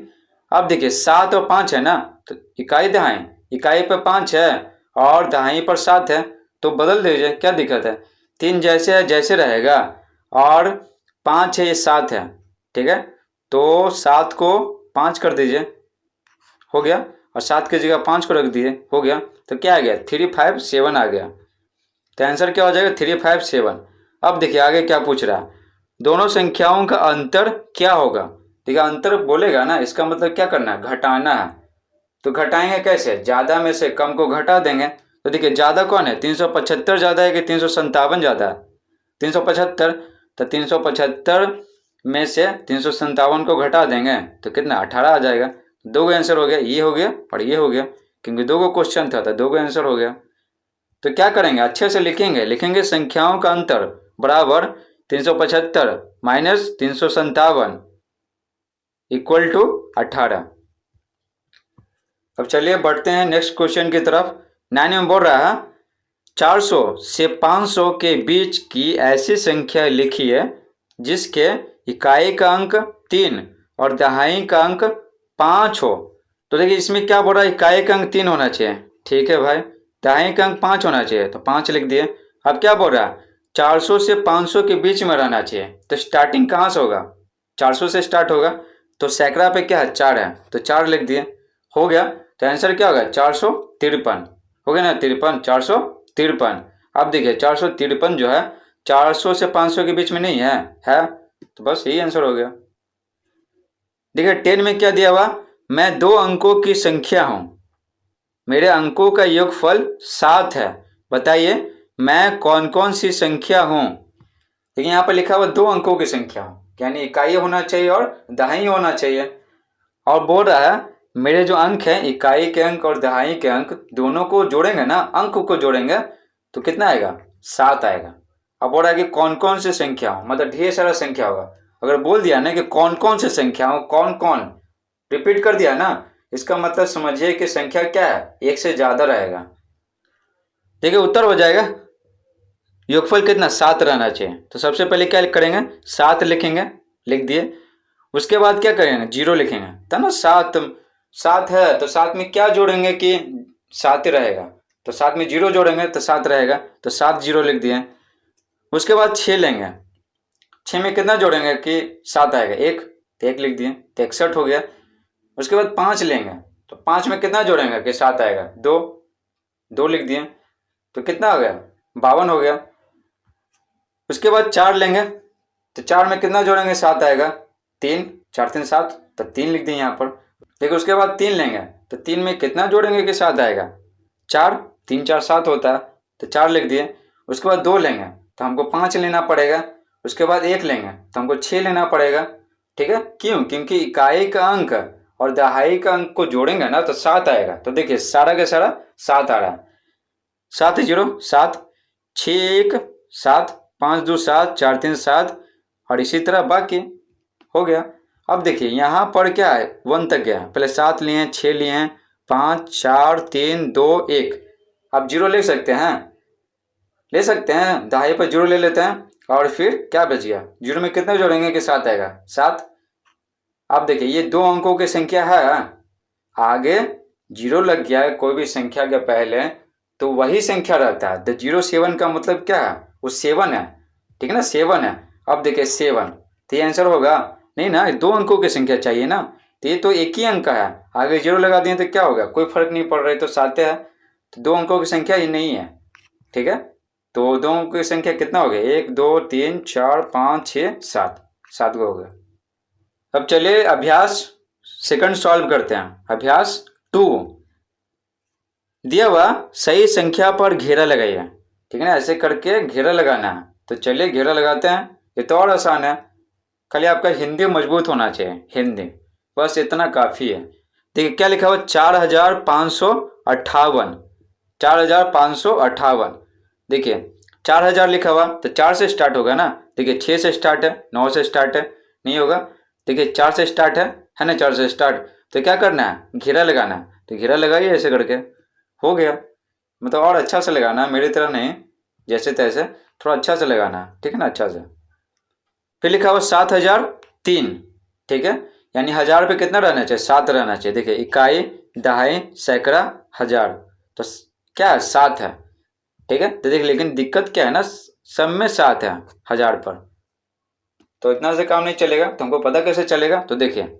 अब देखिए 7 और 5 है ना, तो इकाई दहाई, इकाई पर 5 है और दहाई पर 7 है, तो बदल दीजिए, क्या दिक्कत है, 3 जैसे है जैसे रहेगा, और 5 है ये 7 है। ठीक है, तो 7 को 5 कर दीजिए, हो गया, और 7 की जगह 5 को रख दिए, हो गया, तो क्या आ गया 357 आ गया, तो आंसर क्या हो जाएगा 357। अब देखिए आगे क्या पूछ रहा है, दोनों संख्याओं का अंतर क्या होगा। देखिए अंतर बोलेगा ना, इसका मतलब क्या करना है, घटाना है, तो घटाएंगे कैसे, ज़्यादा में से कम को घटा देंगे। तो देखिए ज़्यादा कौन है, 375 ज़्यादा है कि 357 ज़्यादा है, 375, तो 375 में से 357 को घटा देंगे तो कितना 18 आ जाएगा। दो का आंसर हो गया, ये हो गया और ये हो गया, क्योंकि दो को क्वेश्चन था तो दो का आंसर हो गया। तो क्या करेंगे, अच्छे से लिखेंगे, लिखेंगे संख्याओं का अंतर बराबर 375 माइनस 357 इक्वल टू 18। अब चलिए बढ़ते हैं नेक्स्ट क्वेश्चन की तरफ। 9 में बोल रहा है 400 से 500 के बीच की ऐसी संख्या लिखिए जिसके इकाई का अंक 3 और दहाई का अंक 5 हो। तो देखिए इसमें क्या बोल रहा है, इकाई का अंक 3 होना चाहिए, ठीक है भाई, दहाई का अंक 5 होना चाहिए, तो 5 लिख दिए। अब क्या बोल रहा है 400 से 500 के बीच में रहना चाहिए, तो स्टार्टिंग कहाँ से होगा, 400 से स्टार्ट होगा, तो सैकड़ा पे क्या है 4 है, तो 4 लिख दिए, हो गया, तो आंसर क्या होगा 453 हो गया ना, 53 453। अब देखिए 453 जो है 400 से 500 के बीच में नहीं है, तो बस यही आंसर हो गया। देखिए 10 में क्या दिया हुआ, मैं 2 अंकों की संख्या हूं, मेरे अंकों का योगफल 7 है, बताइए मैं कौन कौन सी संख्या हूं। देखिए यहाँ पर लिखा हुआ 2 अंकों की संख्या हूं, यानी इकाई होना चाहिए और दहाई होना चाहिए, और बोल रहा है मेरे जो अंक हैं, इकाई के अंक और दहाई के अंक दोनों को जोड़ेंगे ना, अंक को जोड़ेंगे तो कितना आएगा 7 आएगा। अब बोल रहा है कि कौन कौन सी संख्या हो, मतलब ढेर सारा संख्या होगा। अगर बोल दिया ना कि कौन कौन सी संख्या हो, कौन कौन रिपीट कर दिया ना, इसका मतलब समझिए कि संख्या क्या है, एक से ज्यादा रहेगा। देखिए उत्तर हो जाएगा, योगफल कितना 7 रहना चाहिए, तो सबसे पहले क्या करेंगे 7 लिखेंगे, लिख दिए, उसके बाद क्या करेंगे 0 लिखेंगे, था ना 7 है, तो 7 में क्या जोड़ेंगे कि 7 ही रहेगा, तो 7 में 0 जोड़ेंगे तो 7 रहेगा, तो 7 0 लिख दिए। उसके बाद 6 लेंगे, 6 में कितना जोड़ेंगे कि 7 आएगा, 1, तो 1 लिख दिए, तो 61 हो गया। उसके बाद 5 लेंगे, तो 5 में कितना जोड़ेंगे कि 7 आएगा, 2, 2 लिख दिए, तो कितना हो गया 52 हो गया। उसके बाद 4 लेंगे, तो 4 में कितना जोड़ेंगे 7 आएगा, 3, 4 3 7, तो 3 लिख दिए यहाँ पर। देखिए उसके बाद 3 लेंगे, तो 3 में कितना जोड़ेंगे कि 7 आएगा? 4, 3 4 7 होता है, तो 4 लिख दिए। उसके बाद 2 लेंगे तो हमको 5 लेना पड़ेगा। उसके बाद 1 लेंगे तो हमको 6 लेना पड़ेगा। ठीक है, क्यों? क्योंकि इकाई का अंक और दहाई का अंक को जोड़ेंगे ना तो 7 आएगा। तो देखिए सारा का सारा 7 आ रहा है। 7 0 7, 6 1 7, 5 2 7, 4 3 7 और इसी तरह बाकी हो गया। अब देखिए यहाँ पर क्या है, 1 तक गया। पहले 7 लिए हैं, 6 लिए हैं, 5 4 3 2 1। अब 0 ले सकते हैं, ले सकते हैं, दहाई पर 0 ले लेते हैं और फिर क्या बच गया? 0 में कितना जोड़ेंगे कि 7 आएगा? 7। अब देखिए ये 2 अंकों की संख्या है, आगे 0 लग गया है कोई भी संख्या के पहले तो वही संख्या रहता है। द 07 का मतलब क्या है? वो 7 है। ठीक है ना, 7 है। अब देखिए 7 तो ये आंसर होगा नहीं ना, 2 अंकों की संख्या चाहिए ना, तो ये तो एक ही अंक का है, आगे 0 लगा दिए तो क्या होगा? कोई फर्क नहीं पड़ रहा है, तो 7 है। तो 2 अंकों की संख्या ये नहीं है। ठीक है, तो 2 अंकों की संख्या कितना हो गया? 1 2 3 4 5 6 7, 7 को हो गया। अब चलिए अभ्यास सेकंड सॉल्व करते हैं। अभ्यास 2, दिया हुआ सही संख्या पर घेरा लगाइए। ठीक है ना, ऐसे करके घेरा लगाना है। तो चलिए घेरा लगाते हैं। ये तो और आसान है, खाली आपका हिंदी मजबूत होना चाहिए, हिंदी बस इतना काफ़ी है। देखिए क्या लिखा हुआ? 4558, 4558। देखिए 4000 लिखा हुआ तो 4 से स्टार्ट होगा ना। देखिए 6 से स्टार्ट है, 9 से स्टार्ट है, नहीं होगा। देखिए 4 से स्टार्ट है ना, 4 से स्टार्ट। तो क्या करना है? घेरा लगाना है। तो घेरा लगाइए ऐसे करके, हो गया। मतलब और अच्छा से लगाना है, मेरी तरह नहीं, जैसे तैसे थोड़ा अच्छा से लगाना है। ठीक है ना, अच्छा से। फिर लिखा हुआ 7003। ठीक है, यानी 1000 पे कितना रहना चाहिए? 7 रहना चाहिए। देखिए इकाई, दहाई, सैकड़ा, हजार, तो क्या है? 7 है। ठीक है, तो देखिए लेकिन दिक्कत क्या है ना, सब में 7 है 1000 पर, तो इतना से काम नहीं चलेगा। तुमको पता कैसे चलेगा? तो देखिए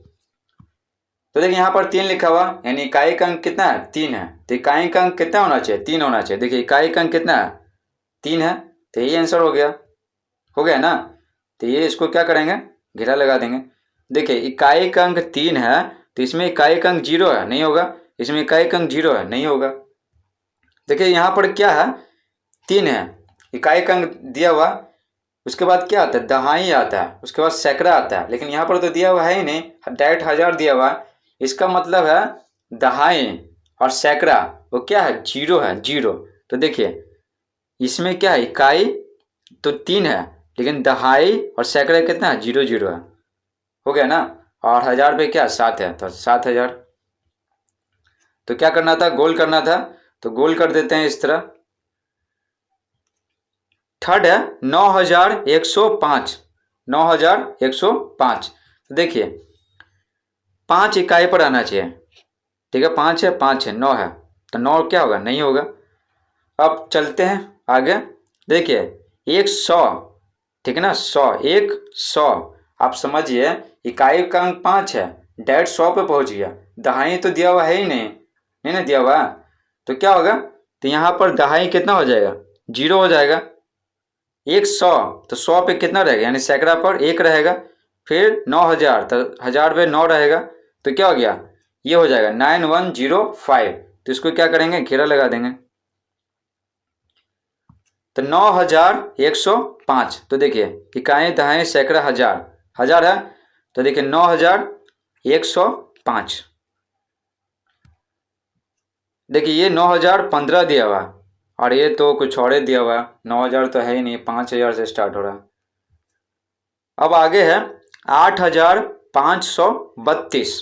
यहाँ पर 3 लिखा हुआ, यानी इकाई का अंक कितना है? 3 है। तो इकाई का अंक कितना होना चाहिए? 3 होना चाहिए। देखिए इकाई का अंक कितना है? 3 है, तो यही आंसर हो गया। हो गया ना, तो ये इसको क्या करेंगे? घेरा लगा देंगे। देखिए इकाई का अंक 3 है, तो इसमें इकाई का अंक 0 है, नहीं होगा। इसमें इकाई का अंक 0 है, नहीं होगा। देखिए यहाँ पर क्या है? 3 है, इकाई का अंक दिया हुआ, उसके बाद क्या आता है? दहाई आता है, उसके बाद सैकड़ा आता है। लेकिन यहाँ पर तो दिया हुआ है ही नहीं, डायरेक्ट 1000 दिया हुआ है। इसका मतलब है दहाई और सैकड़ा वो क्या है? 0 है, 0। तो देखिए इसमें क्या है? इकाई तो 3 है, लेकिन दहाई और सैकड़ा कितना है? 0 0 है। हो गया ना। और 1000 पे क्या? 7 है, तो 7000। तो क्या करना था? गोल करना था, तो गोल कर देते हैं इस तरह। थर्ड है 9105, 9105। तो देखिए 5 इकाई पर आना चाहिए। ठीक है, 5 है, 5 है, 9 है, तो 9 क्या होगा? नहीं होगा। अब चलते हैं आगे। देखिए 100, ठीक है ना, 100, 100। आप समझिए इकाई का अंक 5 है, डायरेक्ट 100 पे पहुंच गया। दहाई तो दिया हुआ है ही नहीं, नहीं ना दिया हुआ, तो क्या होगा? तो यहाँ पर दहाई कितना हो जाएगा? 0 हो जाएगा। 100 तो 100 पे कितना रहेगा? यानी सैकड़ा पर 1 रहेगा। फिर 9000 तो 1000 पे 9 रहेगा, तो क्या हो गया? ये हो जाएगा 9105। तो इसको क्या करेंगे? घेरा लगा देंगे। तो 9105। तो देखिए इकाई, दहाई, सैकड़ा, हजार, हजार है, तो देखिए 9105। देखिए ये 9015 दिया हुआ, और ये तो कुछ और ही दिया हुआ। 9000 तो है ही नहीं, 5000 से स्टार्ट हो रहा। अब आगे है 8532।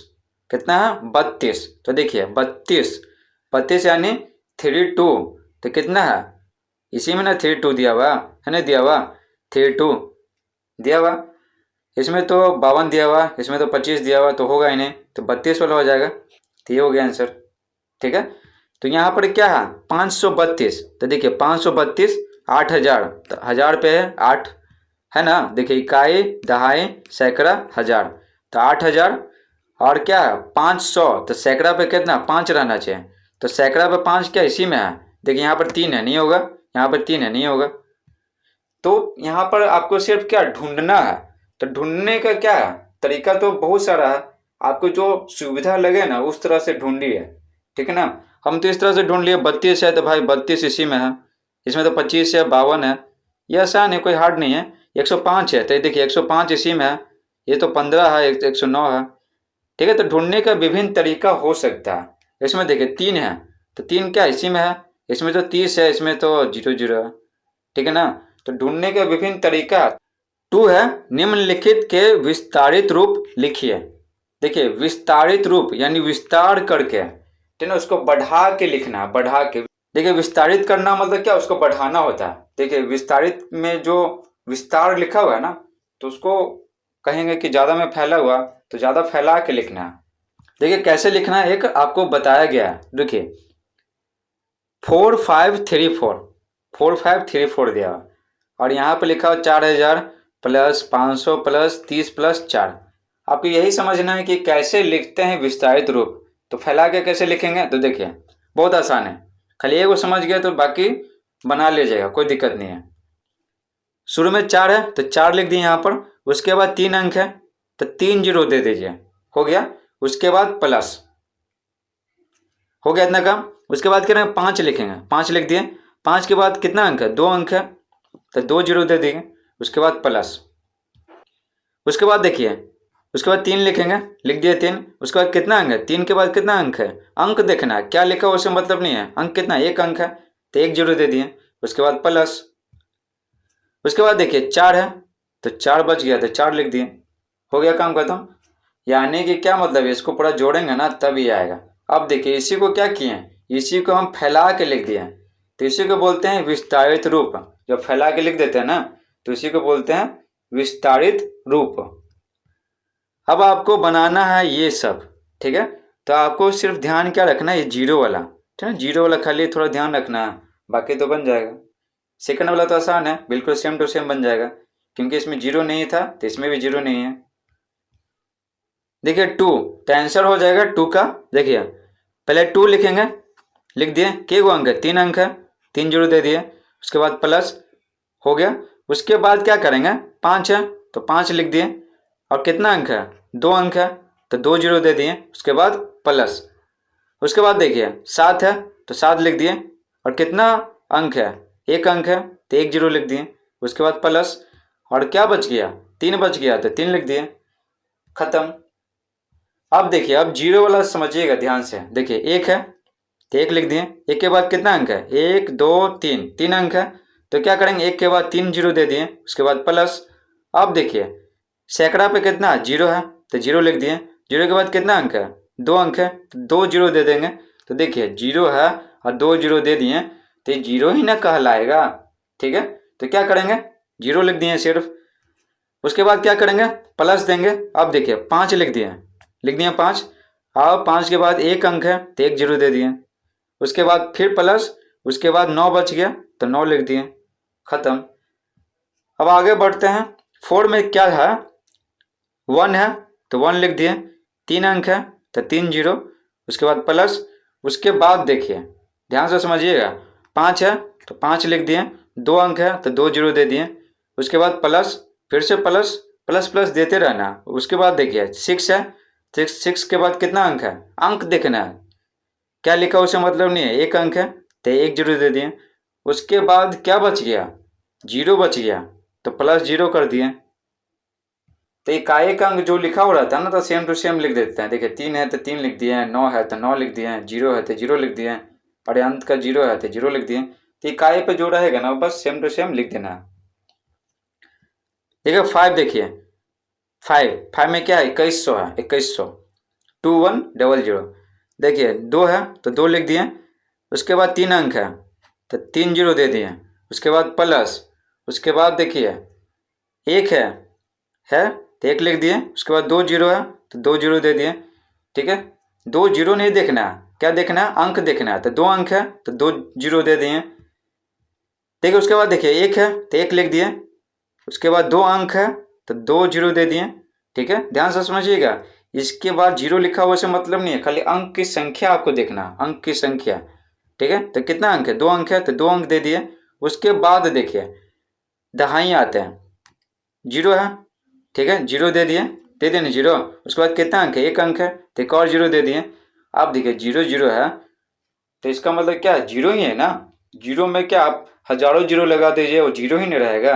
कितना है? 32। तो देखिए 32, 32 यानी 32, तो कितना है? इसी में ना 32 दिया हुआ है ना, दिया हुआ 32 दिया हुआ। इसमें तो 52 दिया हुआ, इसमें तो 25 दिया हुआ, तो होगा ही नहीं, तो 32 वाला हो जाएगा। तो ये हो गया आंसर। ठीक है, तो यहाँ पर क्या है? 532। तो देखिए 532, 8000, तो 1000 पे है 8, है ना। देखिए इकाई, दहाई, सैकड़ा, हजार, तो 8000। और क्या है? 500, तो सैकड़ा पे कितना? 5 रहना चाहिए, तो सैकड़ा पे 5 क्या इसी में है? देखिए यहाँ पर 3 है, नहीं होगा। यहाँ पर 3 है, नहीं होगा। तो यहाँ पर आपको सिर्फ क्या ढूंढना है। तो ढूंढने का क्या है? तरीका तो बहुत सारा है, आपको जो सुविधा लगे ना उस तरह से ढूंढिए। ठीक है ना। हम तो इस तरह से ढूंढ लिए 32 है तो भाई 32 इसी में है, इसमें तो 25 है 52 है, ये आसान है, कोई हार्ड नहीं है। 105 है तो ये देखिए 105 इसी में है, ये तो 15 है, 109 है। ठीक है, तो ढूंढने का विभिन्न तरीका हो सकता है। इसमें देखिए 3 है तो 3 क्या इसी में है, इसमें तो 30 है, इसमें तो 00 है। ठीक है ना, तो ढूंढने का विभिन्न तरीका। 2 है, निम्नलिखित के विस्तारित रूप लिखिए। देखिए विस्तारित रूप यानी विस्तार करके, ठीक है ना, उसको बढ़ा के लिखना, बढ़ा के। देखिए विस्तारित करना मतलब क्या, उसको बढ़ाना होता है। देखिए विस्तारित में जो विस्तार लिखा हुआ है ना, तो उसको कहेंगे कि ज़्यादा में फैला हुआ, तो ज़्यादा फैला के लिखना है। देखिए कैसे लिखना है एक आपको बताया गया है। देखिए 4534 दिया हुआ और यहाँ पर लिखा हुआ 4000 प्लस 500 प्लस 30 प्लस 4। आपको यही समझना है कि कैसे लिखते हैं विस्तारित रूप। तो फैला के कैसे लिखेंगे, तो देखिए बहुत आसान है, खाली एक वो समझ गया तो बाकी बना लीजिएगा, कोई दिक्कत नहीं है। शुरू में 4 है तो 4 लिख दिए यहाँ पर, उसके बाद 3 अंक है तो 3 जीरो दे दीजिए, हो गया। उसके बाद प्लस, हो गया इतना काम। उसके बाद क्या 5 लिखेंगे, 5 लिख दिए, 5 के बाद कितना अंक है, 2 अंक है तो 2 जीरो दे देंगे। उसके बाद प्लस, उसके बाद देखिए उसके बाद 3 लिखेंगे, लिख दिए 3। उसके बाद कितना अंक है, 3 के बाद कितना अंक है, अंक देखना है, क्या लिखा उससे मतलब नहीं है, अंक कितना, 1 अंक है तो 1 जीरो दे दिए। उसके बाद प्लस, उसके बाद देखिए 4 है तो 4 बच गया तो 4 लिख दिए, हो गया काम खत्म। यानी कि क्या मतलब है, इसको पूरा जोड़ेंगे ना तब ये आएगा। अब देखिए इसी को क्या किए, इसी को हम फैला के लिख दिए, तो इसी को बोलते हैं विस्तारित रूप। जब फैला के लिख देते हैं ना तो इसी को बोलते हैं विस्तारित रूप। अब आपको बनाना है ये सब, ठीक है। तो आपको सिर्फ ध्यान क्या रखना है, ये जीरो वाला, ठीक है, जीरो वाला खाली थोड़ा ध्यान रखना है, बाकी तो बन जाएगा। सेकंड वाला तो आसान है, बिल्कुल सेम टू सेम बन जाएगा, क्योंकि इसमें जीरो नहीं था तो इसमें भी जीरो नहीं है। देखिए 2 तो आंसर हो जाएगा 2 का। देखिए पहले 2 लिखेंगे, लिख दिए, के गो अंक है, 3 अंक है, 3 जीरो दे दिए। उसके बाद प्लस, हो गया। उसके बाद क्या करेंगे, 5 है तो 5 लिख दिए, और कितना अंक है, 2 अंक है तो 2 जीरो दे दिए। उसके बाद प्लस, उसके बाद देखिए 7 है तो 7 लिख दिए, और कितना अंक है, 1 अंक है तो 1 जीरो लिख दिए। उसके बाद प्लस, और क्या बच गया, 3 बच गया तो 3 लिख दिए, खत्म। अब देखिए अब जीरो वाला समझिएगा ध्यान से। देखिए 1 है तो 1 लिख दिए, 1 के बाद कितना अंक है, 1 2 3, 3 अंक है तो क्या करेंगे, 1 के बाद 3 जीरो दे दिए। उसके बाद प्लस, अब देखिए सैकड़ा पे कितना जीरो है तो जीरो लिख दिए, जीरो के बाद कितना अंक है, 2 अंक है तो 2 जीरो दे देंगे। तो देखिए जीरो है और 2 जीरो दे दिए तो ये जीरो ही ना कहलाएगा, ठीक है। तो क्या करेंगे, जीरो लिख दिए सिर्फ। उसके बाद क्या करेंगे, प्लस देंगे। अब देखिए 5 लिख दिए, लिख दिए 5, अब 5 के बाद 1 अंक है तो 1 जीरो दे दिए। उसके बाद फिर प्लस, उसके बाद 9 बच गया तो 9 लिख दिए, खत्म। अब आगे बढ़ते हैं। 4 में क्या है, 1 है तो 1 लिख दिए, 3 अंक है तो 3 जीरो। उसके बाद प्लस, उसके बाद देखिए ध्यान से समझिएगा, 5 है तो 5 लिख दिए, 2 अंक है तो 2 जीरो दे दिए। उसके बाद प्लस, फिर से प्लस प्लस प्लस देते रहना। उसके बाद देखिए 6 है, 6 के बाद कितना अंक है, अंक देखना है, क्या लिखा उसे मतलब नहीं है, 1 अंक है तो 1 जीरो दे दिए। उसके बाद क्या बच गया, जीरो बच गया तो प्लस जीरो कर दिए। तो एकाएक अंक जो लिखा हो रहता है ना तो सेम टू सेम लिख देते हैं। देखिए 3 है तो 3 लिख दिए, 9 है तो 9 लिख दिए, जीरो है तो जीरो लिख दिए, और अंत का जीरो है तो जीरो लिख दिए। तो इकाई पे जो रहेगा ना बस सेम टू सेम लिख देना है। देखिए 5, देखिए 5 में क्या है, 2100 है, 2100, 2100। देखिए 2 है तो 2 लिख दिए। उसके बाद 3 अंक है तो 3 जीरो दे दिए। उसके बाद प्लस, उसके बाद देखिए 1 है तो 1 लिख दिए। उसके बाद 2 जीरो है तो 2 जीरो दे दिए, ठीक है। 2 जीरो नहीं देखना है, क्या देखना है, अंक देखना है। तो 2 अंक है तो 2 जीरो दे दिए, देखिए। उसके बाद देखिए 1 है तो 1 लिख दिए। उसके बाद 2 अंक है तो 2 जीरो दे दिए, ठीक है। ध्यान से समझिएगा, इसके बाद जीरो लिखा हुआ से मतलब नहीं है, खाली अंक की संख्या आपको देखना, अंक की संख्या, ठीक है। तो कितना अंक है, 2 अंक है तो 2 अंक दे दिए। उसके बाद देखिए दहाई आते हैं, जीरो है, ठीक है, जीरो दे दिए, दे देना जीरो। उसके बाद कितना अंक है, 1 अंक है तो 1 और जीरो दे दिए। अब देखिए जीरो जीरो है तो इसका मतलब क्या है, जीरो ही है ना। जीरो में क्या आप हजारों जीरो लगा दीजिए, वो जीरो ही नहीं रहेगा।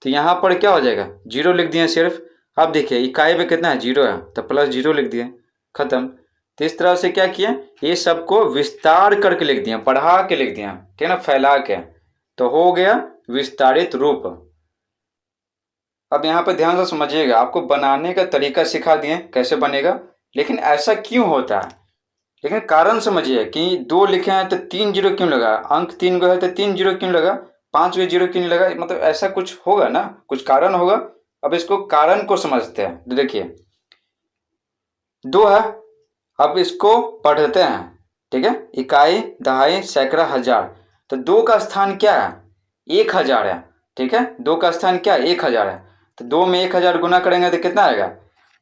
तो यहाँ पर क्या हो जाएगा, जीरो लिख दिए सिर्फ। अब देखिए इकाई में कितना है, जीरो है, तो प्लस जीरो लिख दिए, खत्म। तो इस तरह से क्या किया, ये सबको विस्तार करके लिख दिया, बढ़ा के लिख दिया, ठीक है ना, फैला के, तो हो गया विस्तारित रूप। अब यहाँ पर ध्यान से समझिएगा, आपको बनाने का तरीका सिखा दिए कैसे बनेगा, लेकिन ऐसा क्यों होता है, लेकिन कारण समझिए कि दो लिखे हैं तो तीन जीरो क्यों लगा, अंक तीन को है तो तीन जीरो क्यों लगा, पांच को जीरो क्यों नहीं लगा, मतलब ऐसा कुछ होगा ना, कुछ कारण होगा। अब इसको कारण को समझते हैं। तो देखिए दो है, अब इसको पढ़ते हैं, ठीक है, इकाई दहाई सैकड़ा हजार। तो दो का स्थान क्या है, 1000 है, ठीक है, दो का स्थान क्या है, 1000 है। तो दो में 1000 गुना करेंगे तो कितना आएगा,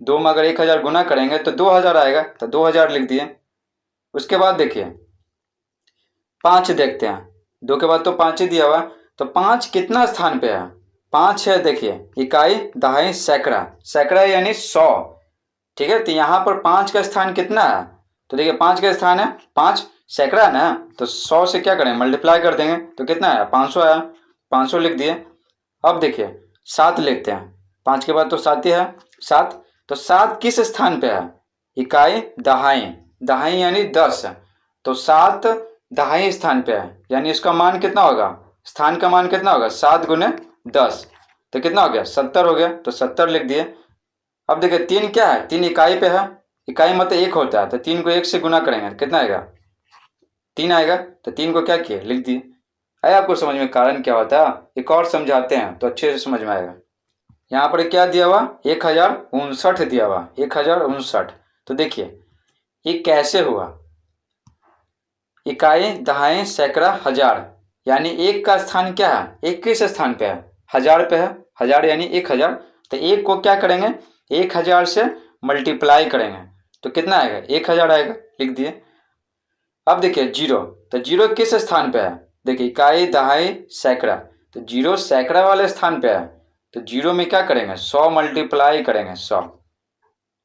दो में अगर 1000 गुना करेंगे तो 2000 आएगा, तो 2000 लिख दिए। उसके बाद देखिए पाँच देखते हैं, दो के बाद तो पाँच ही दिया हुआ, तो पाँच कितना स्थान पे है, पाँच है, देखिए इकाई दहाई सैकड़ा, सैकड़ा यानी 100, ठीक है। तो यहाँ पर पाँच का स्थान कितना है, तो देखिए पाँच का स्थान है, पाँच सैकड़ा है ना, तो 100 से क्या करेंगे, मल्टीप्लाई कर देंगे, तो कितना आया, 500 आया, 500 लिख दिए। अब देखिए सात लिखते हैं, पाँच के बाद तो सात ही है, सात, तो सात किस स्थान पे है, इकाई दहाई, दहाई यानी 10, तो सात दहाई स्थान पे है, यानी इसका मान कितना होगा, स्थान का मान कितना होगा, 7 गुने 10, तो कितना हो गया, 70 हो गया, तो 70 लिख दिए। अब देखिए तीन क्या है, तीन इकाई पे है, इकाई मतलब एक होता है, तो तीन को एक से गुना करेंगे कितना आएगा, तीन आएगा, तो तीन को क्या किए, लिख दिए। आया आपको समझ में कारण क्या होता है, एक और समझाते हैं तो अच्छे से समझ में आएगा। यहाँ पर क्या दिया हुआ, 1059 दिया हुआ, 1059। तो देखिए ये कैसे हुआ, इकाई दहाई सैकड़ा हजार, यानी एक का स्थान क्या है, एक किस स्थान पे है, हजार पे है, हजार यानी 1000, तो एक को क्या करेंगे, 1000 से मल्टीप्लाई करेंगे, तो कितना आएगा, 1000 आएगा, लिख दिए। अब देखिए जीरो, तो जीरो किस स्थान पे है, देखिए इकाई दहाई सैकड़ा, तो जीरो सैकड़ा वाले स्थान पे है, तो जीरो में क्या करेंगे, 100 मल्टीप्लाई करेंगे, 100,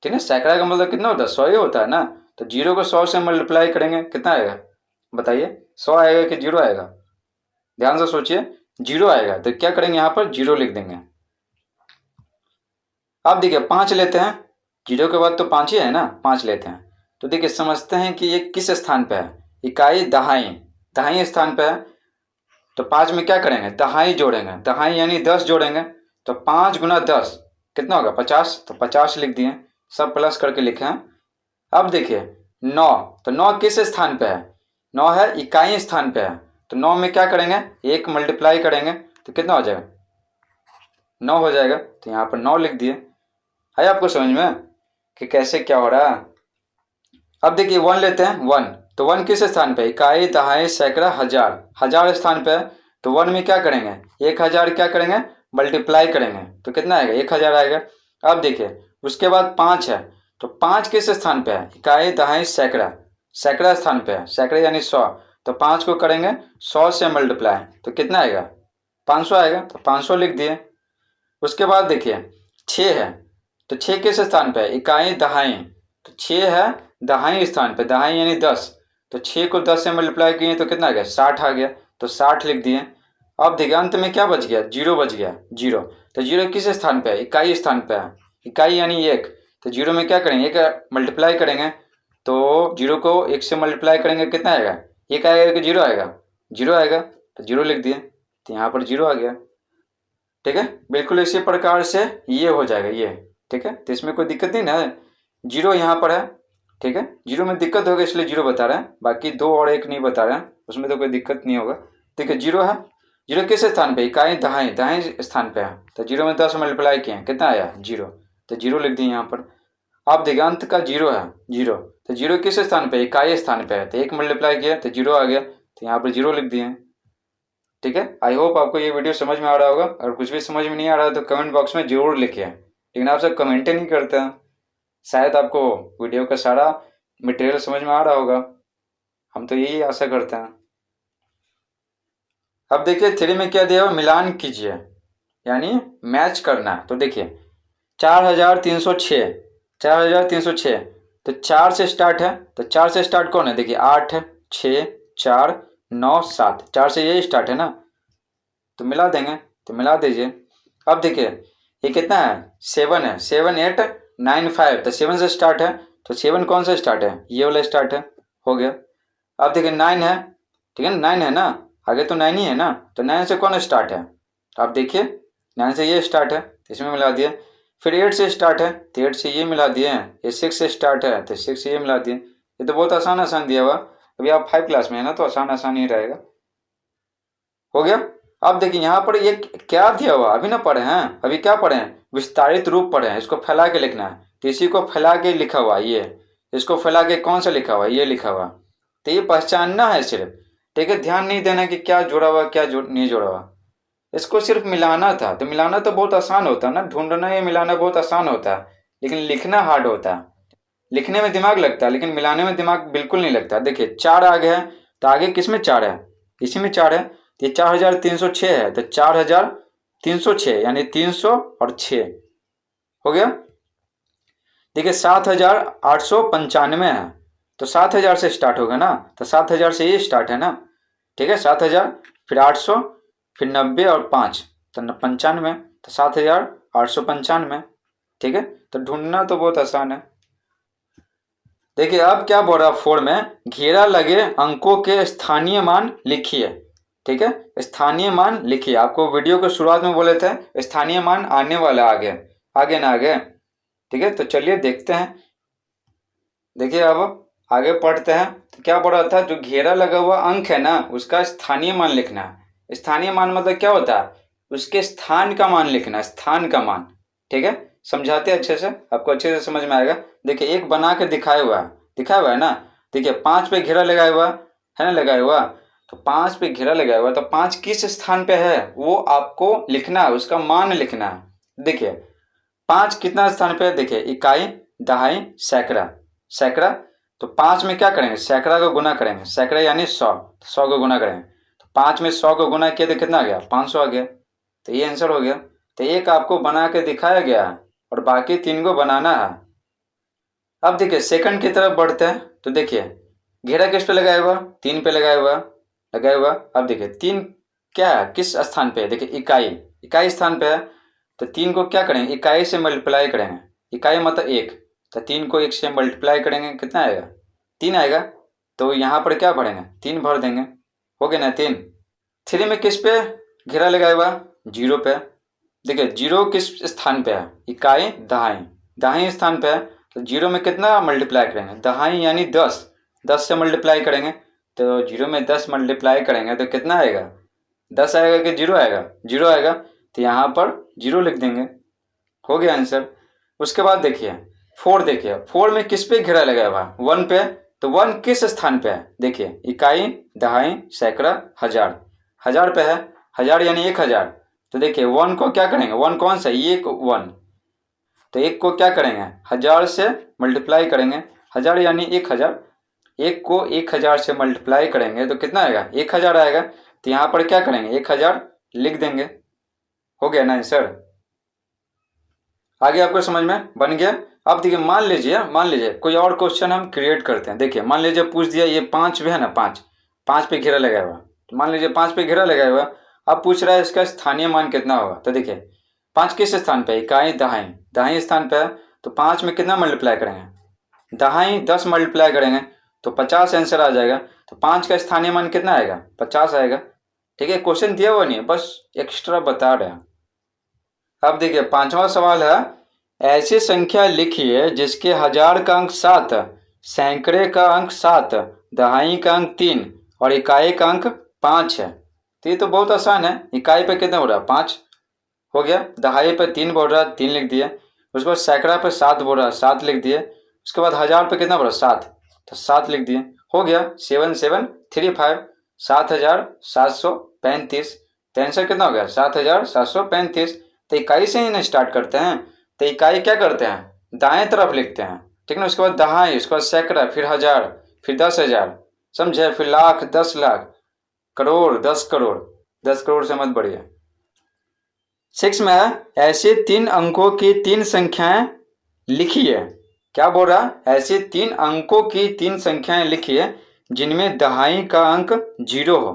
ठीक है, सैकड़ा का मतलब कितना होता है, 100 ही होता है ना, तो जीरो को 100 से मल्टीप्लाई करेंगे कितना आएगा, बताइए, 100 आएगा कि जीरो आएगा, ध्यान से सोचिए, जीरो आएगा, तो क्या करेंगे, यहाँ पर जीरो लिख देंगे। अब देखिए पाँच लेते हैं, जीरो के बाद तो पाँच ही है ना, पाँच लेते हैं, तो देखिए समझते हैं कि ये किस स्थान पे है, इकाई दहाई, दहाई स्थान पे है, तो पाँच में क्या करेंगे, दहाई जोड़ेंगे, दहाई यानी 10 जोड़ेंगे, तो 5 गुना 10 कितना होगा, 50, तो 50 लिख दिए, सब प्लस करके लिखे हैं। अब देखिए नौ, तो नौ किस स्थान पे है, नौ है इकाई स्थान पे है, तो नौ में क्या करेंगे, एक मल्टीप्लाई करेंगे, तो कितना हो जाएगा, 9 हो जाएगा, तो यहाँ पर 9 लिख दिए। है आपको समझ में कि कैसे क्या हो रहा है। अब देखिए वन लेते हैं, वन, तो वन किस स्थान पे, इकाई दहाई सैकड़ा हजार, हजार स्थान पे है, तो वन में क्या करेंगे, 1000 क्या करेंगे, मल्टीप्लाई करेंगे, तो कितना आएगा, 1000 आएगा। अब देखिए उसके बाद पाँच है, तो पाँच किस स्थान पे है, इकाई दहाई सैकड़ा, सैकड़ा स्थान पे है, सैकड़ा यानी 100, तो पाँच को करेंगे 100 से मल्टीप्लाई, तो कितना आएगा, 500 आएगा, तो 500 लिख दिए। उसके बाद देखिए छः है, तो छः किस स्थान पे है, इकाई दहाई, तो छः है दहाई स्थान पे, दहाई यानी 10, तो 6 को 10 से मल्टीप्लाई किए तो कितना आ गया, 60 आ गया, तो 60 लिख दिए। अब देखिए अंत में क्या बच गया, जीरो बच गया, जीरो, तो जीरो किस स्थान पे है, इकाई स्थान पे है, इकाई यानी एक, तो जीरो में क्या करेंगे, एक मल्टीप्लाई करेंगे, तो जीरो को एक से मल्टीप्लाई करेंगे कितना आएगा, एक आएगा कि जीरो आएगा, जीरो आएगा, तो जीरो लिख दिए, तो यहाँ पर जीरो आ गया, ठीक है। बिल्कुल इसी प्रकार से ये हो जाएगा ये, ठीक है, तो इसमें कोई दिक्कत नहीं ना है, जीरो यहाँ पर है, ठीक है, जीरो में दिक्कत होगा इसलिए जीरो बता रहे हैं, बाकी दो और एक नहीं बता रहे हैं, उसमें तो कोई दिक्कत नहीं होगा, ठीक है। जीरो है, जीरो किस स्थान पे, इकाई दहाई, दहाई स्थान पे है, तो जीरो में 10 मल्टीप्लाई किए कितना आया, जीरो, तो जीरो लिख दिए यहाँ पर। आप देखिए अंत का जीरो है, जीरो, तो जीरो किस स्थान पे, इकाई स्थान पे है, तो एक मल्टीप्लाई किया तो जीरो आ गया, तो यहाँ पर जीरो लिख दिए, ठीक है। आई होप आपको ये वीडियो समझ में आ रहा होगा, और कुछ भी समझ में नहीं आ रहा है तो कमेंट बॉक्स में जरूर लिखिए, लेकिन आप सब कमेंट ही नहीं करते हैं। शायद आपको वीडियो का सारा मटेरियल समझ में आ रहा होगा, हम तो यही आशा करते हैं। अब देखिए थ्री में क्या दिया हुआ, मिलान कीजिए, यानी मैच करना। तो देखिए 4306, 4306, तो चार से स्टार्ट है, तो चार से स्टार्ट कौन है, देखिए 8 है, 6 4 9 7, 4 से ये स्टार्ट है ना, तो मिला देंगे, तो मिला दीजिए। अब देखिए ये कितना है, 7 है, 7 8 9 5, तो 7 से स्टार्ट है, तो 7 कौन सा स्टार्ट है, ये वाला स्टार्ट है, हो गया। अब देखिए 9 है, ठीक है ना, 9 है ना, आगे तो 9 ही है ना, तो 9 से कौन स्टार्ट है, आप देखिए 9 से ये स्टार्ट है, तो इसमें मिला दिए। फिर 8 से स्टार्ट है, तो 8 से ये मिला दिए। ये 6 से स्टार्ट है, तो 6 से ये मिला दिए। ये तो बहुत आसान आसान दिया हुआ, अभी आप 5 क्लास में है ना, तो आसान आसान ही रहेगा, हो गया। अब देखिए यहाँ पर ये क्या दिया हुआ, अभी ना पढ़े हैं, अभी क्या पढ़े हैं, विस्तारित रूप पढ़े हैं, इसको फैला के लिखना है, तो इसी को फैला के लिखा हुआ ये, इसको फैला के कौन सा लिखा हुआ, ये लिखा हुआ, तो ये पहचानना है सिर्फ, ठीक है, ध्यान नहीं देना कि क्या जोड़ा हुआ क्या नहीं जोड़ा हुआ, इसको सिर्फ मिलाना था। तो मिलाना तो बहुत आसान होता है ना, ढूंढना या मिलाना बहुत आसान होता है, लेकिन लिखना हार्ड होता है। लिखने में दिमाग लगता है, लेकिन मिलाने में दिमाग बिल्कुल नहीं लगता। देखिए 4 आगे है, तो आगे किस में 4 है, इसी में 4 है, ये 4306 है, तो 4306 यानी 300 और 6 हो गया। देखिए 7895 है, तो 7000 से स्टार्ट होगा ना, तो 7000 से ये स्टार्ट है ना, ठीक है, 7000 फिर 800 फिर 90 और 5, तो 95, तो 7895, ठीक है। तो ढूंढना तो बहुत आसान है। देखिए अब क्या बोल रहा 4 में, घेरा लगे अंकों के स्थानीय मान लिखिए, ठीक है, स्थानीय मान लिखिए। आपको वीडियो के शुरुआत में बोले थे स्थानीय मान आने वाला आगे, आगे ना आगे, ठीक है। तो चलिए देखते हैं। देखिए अब आगे पढ़ते हैं, तो क्या बोल रहा था, जो घेरा लगा हुआ अंक है ना, उसका स्थानीय मान लिखना है। स्थानीय मान मतलब क्या होता है, उसके स्थान का मान लिखना है, स्थान का मान, ठीक है। समझाते हैं अच्छे से, आपको अच्छे से समझ में आएगा। देखिए एक बना के दिखाया हुआ है ना, देखिए 5 पे घेरा लगाया हुआ है ना, लगाया हुआ, तो 5 पे घेरा लगाया हुआ, तो 5 किस स्थान पे है वो आपको लिखना है, उसका मान लिखना है। देखिए 5 कितना स्थान पे है, देखिए इकाई, दहाई, सैकड़ा, सैकड़ा, तो 5 में क्या करेंगे, सैकड़ा को गुना करेंगे, सैकड़ा यानी 100, 100 को गुना करेंगे, तो 5 में 100 को गुना किया तो कितना आ गया, 500 आ गया, तो ये आंसर हो गया। तो एक आपको बना के दिखाया गया है और बाकी 3 को बनाना है। अब देखिए सेकंड की तरफ बढ़ते हैं, तो देखिए घेरा किस पे लगाया हुआ, 3 पे लगाया हुआ। अब देखिए 3 क्या है, किस स्थान पे है, देखिए इकाई स्थान पे है, तो 3 को क्या करेंगे, इकाई से मल्टीप्लाई करेंगे, इकाई मतलब 1, तो 3 को 1 से मल्टीप्लाई करेंगे, कितना आएगा, 3 आएगा। तो यहाँ पर क्या भरेंगे, 3 भर देंगे, हो गया ना 3। 3 में किस पे घेरा लगाया हुआ, 0 पे। देखिए 0 किस स्थान पे है, इकाई, दहाई स्थान पे है, तो 0 में कितना मल्टीप्लाई करेंगे, दहाई यानी 10, 10 से मल्टीप्लाई करेंगे, तो 0 में 10 मल्टीप्लाई करेंगे तो कितना आएगा, 10 आएगा कि 0 आएगा, 0 आएगा, तो यहाँ पर 0 लिख देंगे, हो गया आंसर। उसके बाद देखिए 4, देखिए 4 में किस पे घेरा लगाया हुआ, 1 पे, तो 1 किस स्थान पे है, देखिए इकाई, दहाई, सैकड़ा, हजार, हजार पे है, हजार यानी 1000, तो देखिए 1 को क्या करेंगे, 1 कौन सा, ये 1, तो 1 को क्या करेंगे, 1000 से मल्टीप्लाई करेंगे, 1000 यानी 1000, 1 को 1000 से मल्टीप्लाई करेंगे तो कितना आएगा, 1000 आएगा, तो यहाँ पर क्या करेंगे, 1000 लिख देंगे, हो गया ना आंसर। आगे आपको समझ में बन गया। अब देखिए मान लीजिए कोई और क्वेश्चन हम क्रिएट करते हैं। देखिए मान लीजिए पूछ दिया ये 5 भी है ना, 5 पे घेरा लगाया हुआ, तो मान लीजिए 5 पे घेरा लगाया हुआ, अब पूछ रहा है इसका स्थानीय मान कितना होगा। तो देखिए 5 किस स्थान पे, इकाई, दहाई स्थान पे है, तो 5 में कितना मल्टीप्लाई करेंगे, दहाई 10 मल्टीप्लाई करेंगे तो 50 आंसर आ जाएगा। तो 5 का स्थानीय मान कितना आएगा, 50 आएगा, ठीक है। क्वेश्चन दिया हुआ नहीं है, बस एक्स्ट्रा बता रहे हैं। अब देखिए 5वां सवाल है, ऐसी संख्या लिखिए जिसके 1000 का अंक 7, सैकड़े का अंक 7, दहाई का अंक 3 और इकाई का अंक 5 है। तो ये तो बहुत आसान है, इकाई पे कितना हो रहा है, 5 हो गया, दहाई पे 3 बोल रहा है, 3 लिख दिए, उसके बाद सैकड़ा पे 7 बोल रहा है, 7 लिख दिए, उसके बाद 1000 पे कितना बोल रहा है, 7, तो 7 लिख दिए, हो गया 7735, 7735, तो आंसर कितना हो गया, 7735। तो इकाई से ही ना स्टार्ट करते हैं, तो इकाई क्या करते हैं, दाएं तरफ लिखते हैं, ठीक ना, उसके बाद दहाई, उसके बाद सैकड़ा, फिर 1000, फिर 10,000, समझे, फिर लाख, 10 लाख, करोड़, 10 करोड़, 10 करोड़ से मत बढ़िए। 6 में है, ऐसे 3 अंकों की 3 संख्याएं लिखिए। क्या बोल रहा है, ऐसे 3 अंकों की 3 संख्याएं लिखिए जिनमें दहाई का अंक 0 हो।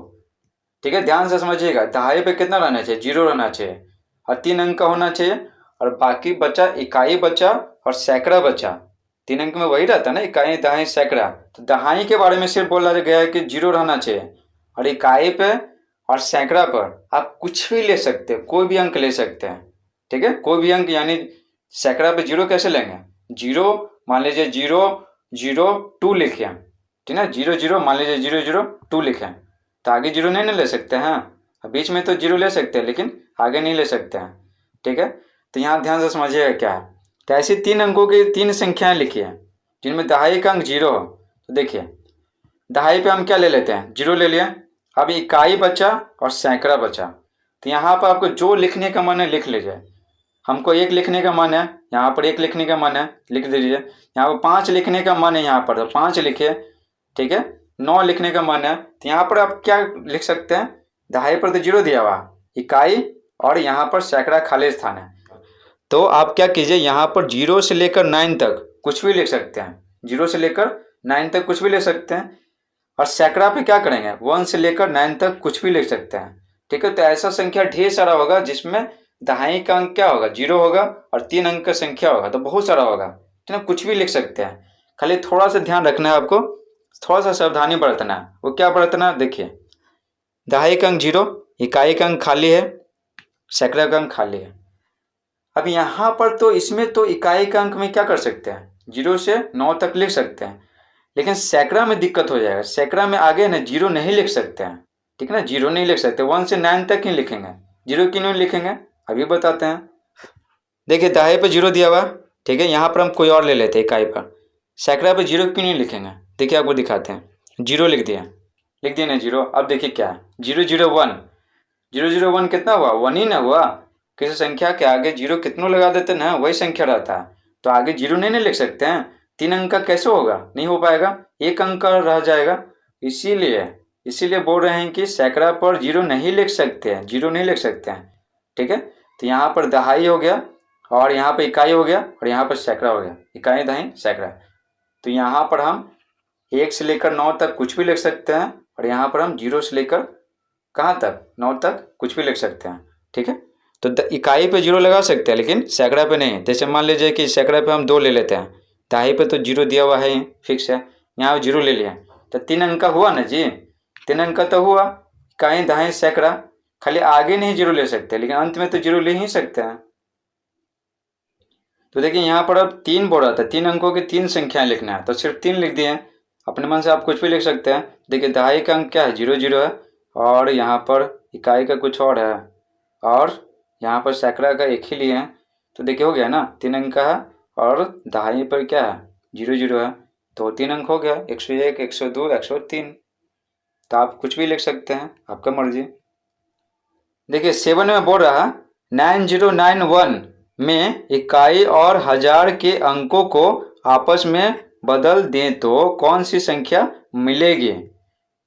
ठीक है, ध्यान से समझिएगा, दहाई पे कितना रहना चाहिए, 0 रहना चाहिए और 3 अंक का होना चाहिए, और बाकी बचा इकाई बचा और सैकड़ा बचा। 3 अंक में वही रहता है ना, इकाई दहाई सैकड़ा। तो दहाई के बारे में सिर्फ बोला गया है कि 0 रहना चाहिए, और इकाई पे और सैकड़ा पर आप कुछ भी ले सकते हैं, कोई भी अंक ले सकते हैं। ठीक है, कोई भी अंक, यानी सैकड़ा पे 0 कैसे लेंगे, 0 मान लीजिए 0 0 2 लिखे, ठीक है, 0 0 मान लीजिए 0 0 2 लिखे, तो आगे 0 नहीं ना ले सकते हैं, बीच में तो 0 ले सकते हैं लेकिन आगे नहीं ले सकते हैं। ठीक है, तो यहाँ ध्यान से समझिएगा क्या है। तो ऐसी 3 अंकों की 3 संख्याएं लिखी है जिनमें दहाई का अंक 0 हो। तो देखिए, दहाई पे हम क्या ले लेते हैं, 0 ले लिया, अब इकाई बचा और सैकड़ा बचा। तो यहाँ पर आपको जो लिखने का मन है लिख लीजिए। हमको 1 लिखने का मन है, यहाँ पर 1 लिखने का मन है, लिख दीजिए। यहाँ पर 5 लिखने का मन है, यहाँ पर तो 5 लिखिए। ठीक है, 9 लिखने का मन है, तो यहाँ पर आप क्या लिख सकते हैं, दहाई पर तो 0 दिया हुआ, इकाई और यहाँ पर सैकड़ा खाली स्थान है, तो आप क्या कीजिए, यहाँ पर 0 से लेकर 9 तक कुछ भी लिख सकते हैं, 0 से लेकर 9 तक कुछ भी ले सकते हैं। और सैकड़ा पे क्या करेंगे, 1 से लेकर 9 तक कुछ भी लिख सकते हैं। ठीक है, तो ऐसा संख्या ढेर सारा होगा जिसमें दहाई का अंक क्या होगा, 0 होगा और 3 अंक का संख्या होगा, तो बहुत सारा होगा। ठीक है, कुछ भी लिख सकते हैं, खाली थोड़ा सा ध्यान रखना है आपको, थोड़ा सा सावधानी बरतना है। वो क्या बरतना है, देखिए, दहाई का अंक 0, इकाई का अंक खाली है, सैकड़ा का अंक खाली है। अब यहाँ पर तो इसमें तो इकाई का अंक में क्या कर सकते हैं, 0 से 9 तक लिख सकते हैं, लेकिन सैकड़ा में दिक्कत हो जाएगा। सैकड़ा में आगे ना 0 नहीं लिख सकते हैं। ठीक है ना, 0 नहीं लिख सकते, 1 से 9 तक ही लिखेंगे, 0 क्यों नहीं लिखेंगे अभी बताते हैं। देखिए, दहाई पे 0 दिया हुआ, ठीक है, यहाँ पर हम कोई और ले लेते हैं इकाई पर। सैकड़ा पे 0 क्यों नहीं लिखेंगे, देखिए आपको दिखाते हैं। 0 लिख दिया ना 0। अब देखिए क्या है, 0 0 1, 0 0 1 कितना हुआ, 1 ही ना हुआ। किसी संख्या के आगे 0 कितनों लगा देते ना, वही संख्या रहता है, तो आगे 0 नहीं लिख सकते हैं। 3 अंक का कैसे होगा, नहीं हो पाएगा, 1 अंक का रह जाएगा। इसीलिए बोल रहे हैं कि सैकड़ा पर 0 नहीं लिख सकते हैं, 0 नहीं लिख सकते हैं। ठीक है, तो यहाँ पर दहाई हो गया और यहाँ पर इकाई हो गया और यहाँ पर सैकड़ा हो गया, इकाई दहाई सैकड़ा। तो यहाँ पर हम 1 से लेकर 9 तक कुछ भी लिख सकते हैं, और यहाँ पर हम 0 से लेकर कहाँ तक, 9 तक कुछ भी लिख सकते हैं। ठीक है, तो इकाई पे 0 लगा सकते हैं लेकिन सैकड़ा पे नहीं। जैसे मान लीजिए कि सैकड़ा पे हम 2 ले लेते हैं, दहाई पे तो 0 दिया हुआ है, फिक्स है, यहाँ 0 ले लिया, तो 3 अंक का हुआ ना जी, 3 अंक का तो हुआ, इकाई दहाई सैकड़ा, खाली आगे नहीं 0 ले सकते लेकिन अंत में तो 0 ले ही सकते हैं। तो देखिए, यहाँ पर अब 3 बोल रहा था, 3 अंकों की 3 संख्याएं लिखना है, तो सिर्फ 3 लिख दिए। अपने मन से आप कुछ भी लिख सकते हैं। देखिए, दहाई का अंक क्या है, 0 0 है, और यहाँ पर इकाई का कुछ और है, और यहाँ पर सैकड़ा का 1 ही लिए हैं, तो देखिए हो गया ना, 3 अंक का है, और दहाई पर क्या है, 0 0 है, तो 3 अंक हो गया, 101 102 103। तो आप कुछ भी लिख सकते हैं, आपका मर्जी। देखिए 7 में बोल रहा 9091 में इकाई और हजार के अंकों को आपस में बदल दें तो कौन सी संख्या मिलेगी।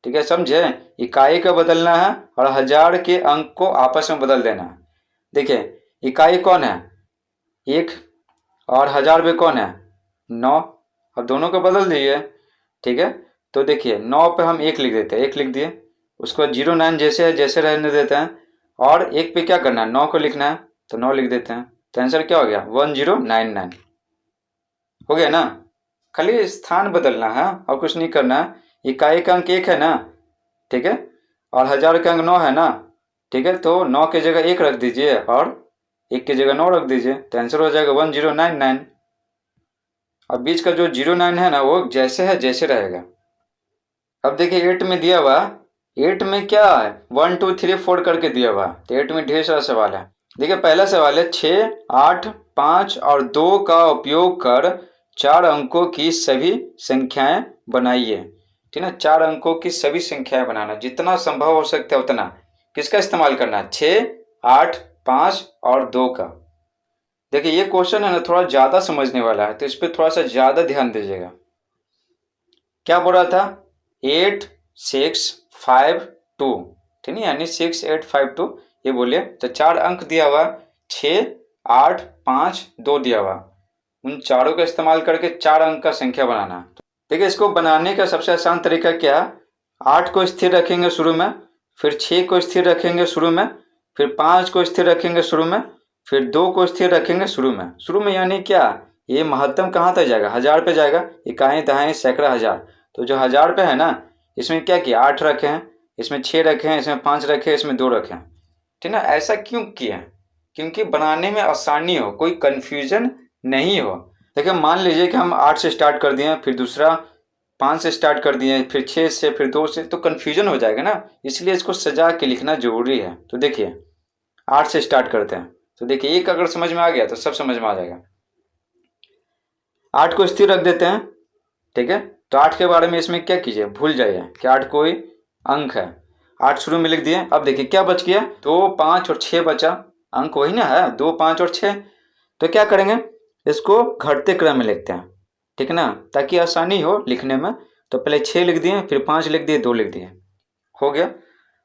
ठीक है, समझे, इकाई का बदलना है और हजार के अंक को आपस में बदल देना है। देखिए, इकाई कौन है, 1, और हजार में कौन है, 9। अब दोनों को बदल दीजिए। ठीक है, तो देखिए 9 पे हम 1 लिख देते हैं, 1 लिख दिए, उसके बाद 0 9 जैसे है जैसे रहने देते हैं, और 1 पे क्या करना है, 9 को लिखना है, तो 9 लिख देते हैं। तो आंसर क्या हो गया, 1099 हो गया ना। खाली स्थान बदलना है और कुछ नहीं करना है। इकाई का अंक 1 है ना, ठीक है, और हजार का अंक 9 है ना, ठीक है, तो 9 की जगह 1 रख दीजिए और 1 की जगह 9 रख दीजिए, तो आंसर हो जाएगा 1099। अब बीच का जो 09 है ना, वो जैसे है जैसे रहेगा। अब देखिए 8 में दिया हुआ, 8 में क्या है, 1 2 3 4 करके दिया हुआ, तो 8 में ढेर सारा सवाल है। देखिए पहला सवाल है, 6 8 5 और 2 का उपयोग कर 4 अंकों की सभी संख्याएं बनाइए। ठीक है, 4 अंकों की सभी संख्याएं बनाना, जितना संभव हो सकता है उतना। किसका इस्तेमाल करना है, 6 8 5 और 2 का। देखिए ये क्वेश्चन है ना, थोड़ा ज़्यादा समझने वाला है, तो इस पर थोड़ा सा ज़्यादा ध्यान दीजिएगा। क्या बोल रहा था, 8 6 5 2, ठीक है, यानी 6 8 5 2 ये बोलिए। तो 4 अंक दिया हुआ, 6 8 5 2 दिया हुआ, उन चारों का इस्तेमाल करके 4 अंक का संख्या बनाना। देखिए इसको बनाने का सबसे आसान तरीका क्या है, 8 को स्थिर रखेंगे शुरू में, फिर 6 को स्थिर रखेंगे शुरू में, फिर 5 को स्थिर रखेंगे शुरू में, फिर 2 को स्थिर रखेंगे शुरू में यानी क्या, ये महत्तम कहाँ तक जाएगा, 1000 पे जाएगा, इकाई दहाई सैकड़ा हज़ार। तो जो 1000 पे है ना, इसमें क्या किया, 8 रखे हैं, इसमें 6 रखे हैं, इसमें 5 रखे हैं, इसमें 2 रखे हैं, ठीक ना। ऐसा क्यों किया, क्योंकि बनाने में आसानी हो, कोई कन्फ्यूजन नहीं हो। देखिए मान लीजिए कि हम 8 से स्टार्ट कर दिए, फिर दूसरा 5 से स्टार्ट कर दिए, फिर 6 से, फिर 2 से, तो कन्फ्यूजन हो जाएगा ना, इसलिए इसको सजा के लिखना जरूरी है। तो देखिए 8 से स्टार्ट करते हैं, तो देखिए एक अगर समझ में आ गया तो सब समझ में आ जाएगा। 8 को स्थिर रख देते हैं, ठीक है। तो 8 के बारे में इसमें क्या कीजिए, भूल जाइए कि 8 कोई अंक है। 8 शुरू में लिख दिए। अब देखिए क्या बच गया, 2, 5 और 6 बचा, अंक वही ना है, 2, 5 और 6। तो क्या करेंगे, इसको घटते क्रम में लिखते हैं, ठीक है ना, ताकि आसानी हो लिखने में। तो पहले 6 लिख दिए, फिर 5 लिख दिए, 2 लिख दिए, हो गया।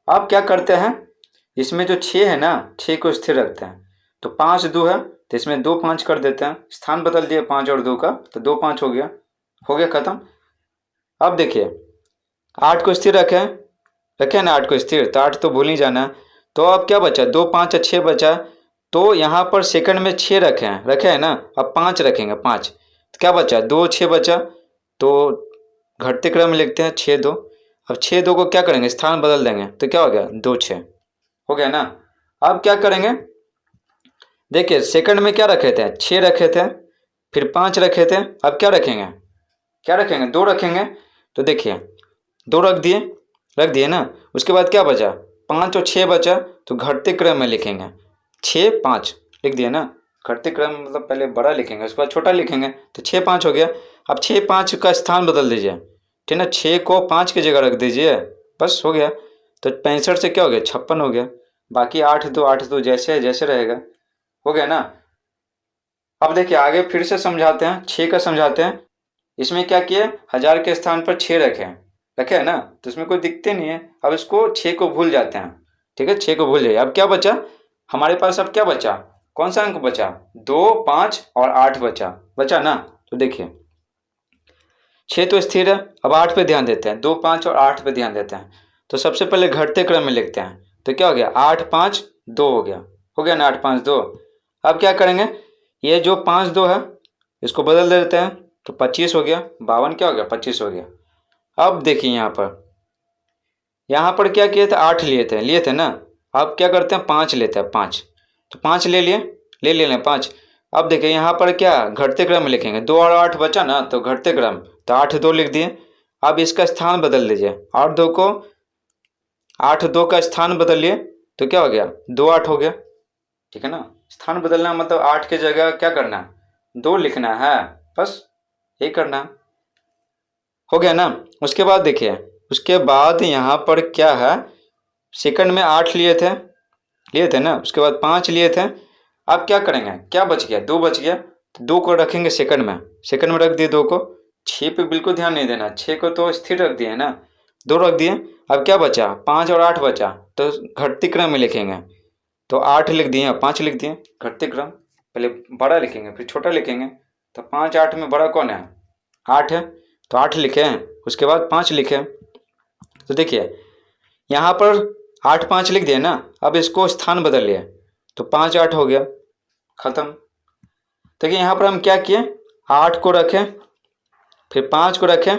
अब क्या करते हैं, इसमें जो 6 है ना, 6 को स्थिर रखते हैं। तो 5 2 है, तो इसमें 2 5 कर देते हैं, स्थान बदल दिए 5 और 2 का, तो 2 5 हो गया खत्म। अब देखिए 8 को स्थिर रखें ना, 8 को स्थिर, तो 8 तो भूल नहीं जाना। तो अब क्या बचा, 2 5 और 6 बचा। तो यहाँ पर सेकंड में 6 रखे हैं ना, अब 5 रखेंगे, 5, तो क्या बचा, 2 6 बचा। तो घटते क्रम में लिखते हैं 6 2। अब 6 2 को क्या करेंगे, स्थान बदल देंगे, तो क्या हो गया, 2 6, हो गया ना। अब क्या करेंगे, देखिए सेकंड में क्या रखे थे, 6 रखे थे, फिर 5 रखे थे, अब क्या रखेंगे, 2 रखेंगे। तो देखिए 2 रख दिए ना, उसके बाद क्या बचा, 5 और 6 बचा। तो घटते क्रम में लिखेंगे, 6 5 लिख दिए ना, घटते क्रम मतलब पहले बड़ा लिखेंगे, उसके बाद छोटा लिखेंगे, तो 6 5 हो गया। अब 6 5 का स्थान बदल दीजिए, ठीक है ना, 6 को 5 की जगह रख दीजिए, बस हो गया। तो 65 से क्या हो गया, 56 हो गया। बाकी 8 2 जैसे रहेगा, हो गया ना। अब देखिए आगे फिर से समझाते हैं, 6 का समझाते हैं। इसमें क्या किए, 1000 के स्थान पर 6 रखे हैं ना, तो इसमें कोई दिक्कत नहीं है। अब इसको 6 को भूल जाते हैं, ठीक है, 6 को भूल जाइए। अब क्या बचा हमारे पास, अब क्या बचा, कौन सा अंक बचा, 2 5 और 8 बचा ना। तो देखिए 6 तो स्थिर है, अब 8 पे ध्यान देते हैं, 2 5 और 8 पे ध्यान देते हैं। तो सबसे पहले घटते क्रम में लिखते हैं, तो क्या हो गया, 8 5 2 हो गया ना, 8 5 2। अब क्या करेंगे, ये जो 5 2 है इसको बदल देते हैं, तो 25 हो गया, 52 क्या हो गया, 25 हो गया। अब देखिए यहाँ पर क्या किए थे, 8 लिए थे ना। अब क्या करते हैं, 5 लेते हैं, 5, तो 5 ले लें 5। अब देखिए यहाँ पर क्या घटते क्रम में लिखेंगे, 2 और 8 बचा ना, तो घटते क्रम, तो 8 2 लिख दिए। अब इसका स्थान बदल दीजिए, 8 2 का स्थान बदलिए, तो क्या हो गया, 2 8 हो गया, ठीक है ना। स्थान बदलना मतलब 8 की जगह क्या करना है, 2 लिखना है, बस यही करना है, हो गया ना। उसके बाद देखिए, उसके बाद यहाँ पर क्या है, सेकंड में 8 लिए थे ना, उसके बाद 5 लिए थे। अब क्या करेंगे, क्या बच गया, 2 बच गया, तो 2 को रखेंगे सेकंड में रख दिए 2 को। 6 पे बिल्कुल ध्यान नहीं देना, 6 को तो स्थिर रख दिए ना, 2 रख दिए। अब क्या बचा, 5 और 8 बचा, तो घटते क्रम में लिखेंगे, तो 8 लिख दिए, 5 लिख दिए, घटते क्रम, पहले बड़ा लिखेंगे फिर छोटा लिखेंगे। तो 5 8 में बड़ा कौन है, 8 है, तो 8 लिखे, उसके बाद 5 लिखे। तो देखिए यहाँ पर 8 5 लिख दिए ना, अब इसको स्थान बदल लिए, तो 5 8 हो गया, खत्म। देखिए यहाँ पर हम क्या किए, 8 को रखें, फिर 5 को रखें,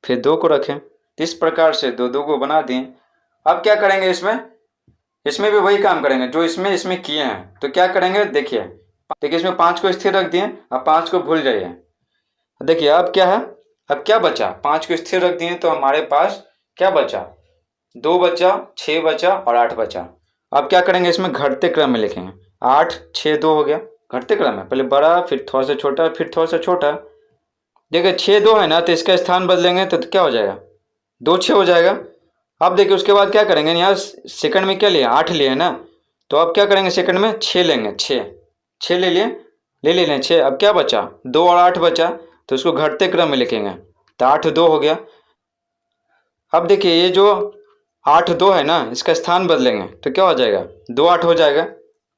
फिर 2 को रखें, इस प्रकार से 2 2 को बना दिए। अब क्या करेंगे, इसमें भी वही काम करेंगे जो इसमें किए हैं। तो क्या करेंगे, देखिए इसमें 5 को स्थिर रख दिए, अब 5 को भूल जाइए। देखिए अब क्या है, अब क्या बचा, 5 को स्थिर रख दिए, तो हमारे पास क्या बचा, 2 बचा, 6 बचा और 8 बचा। अब क्या करेंगे, इसमें घटते क्रम में लिखेंगे, 8 6 2 हो गया, घटते क्रम में, पहले बड़ा फिर थोड़ा सा छोटा फिर थोड़ा सा छोटा। देखिए 6 2 है ना, तो इसका स्थान बदलेंगे तो क्या हो जाएगा, 2 6 हो जाएगा। अब देखिए उसके बाद क्या करेंगे, यहाँ सेकंड में क्या लिया, 8 लिए है ना, तो अब क्या करेंगे, सेकंड में 6 लेंगे, 6 ले लें 6। अब क्या बचा, 2 और 8 बचा, तो उसको घटते क्रम में लिखेंगे, तो 8 2 हो गया। अब देखिए ये जो 8 2 है ना, इसका स्थान बदलेंगे, तो क्या हो जाएगा, 2 8 हो जाएगा,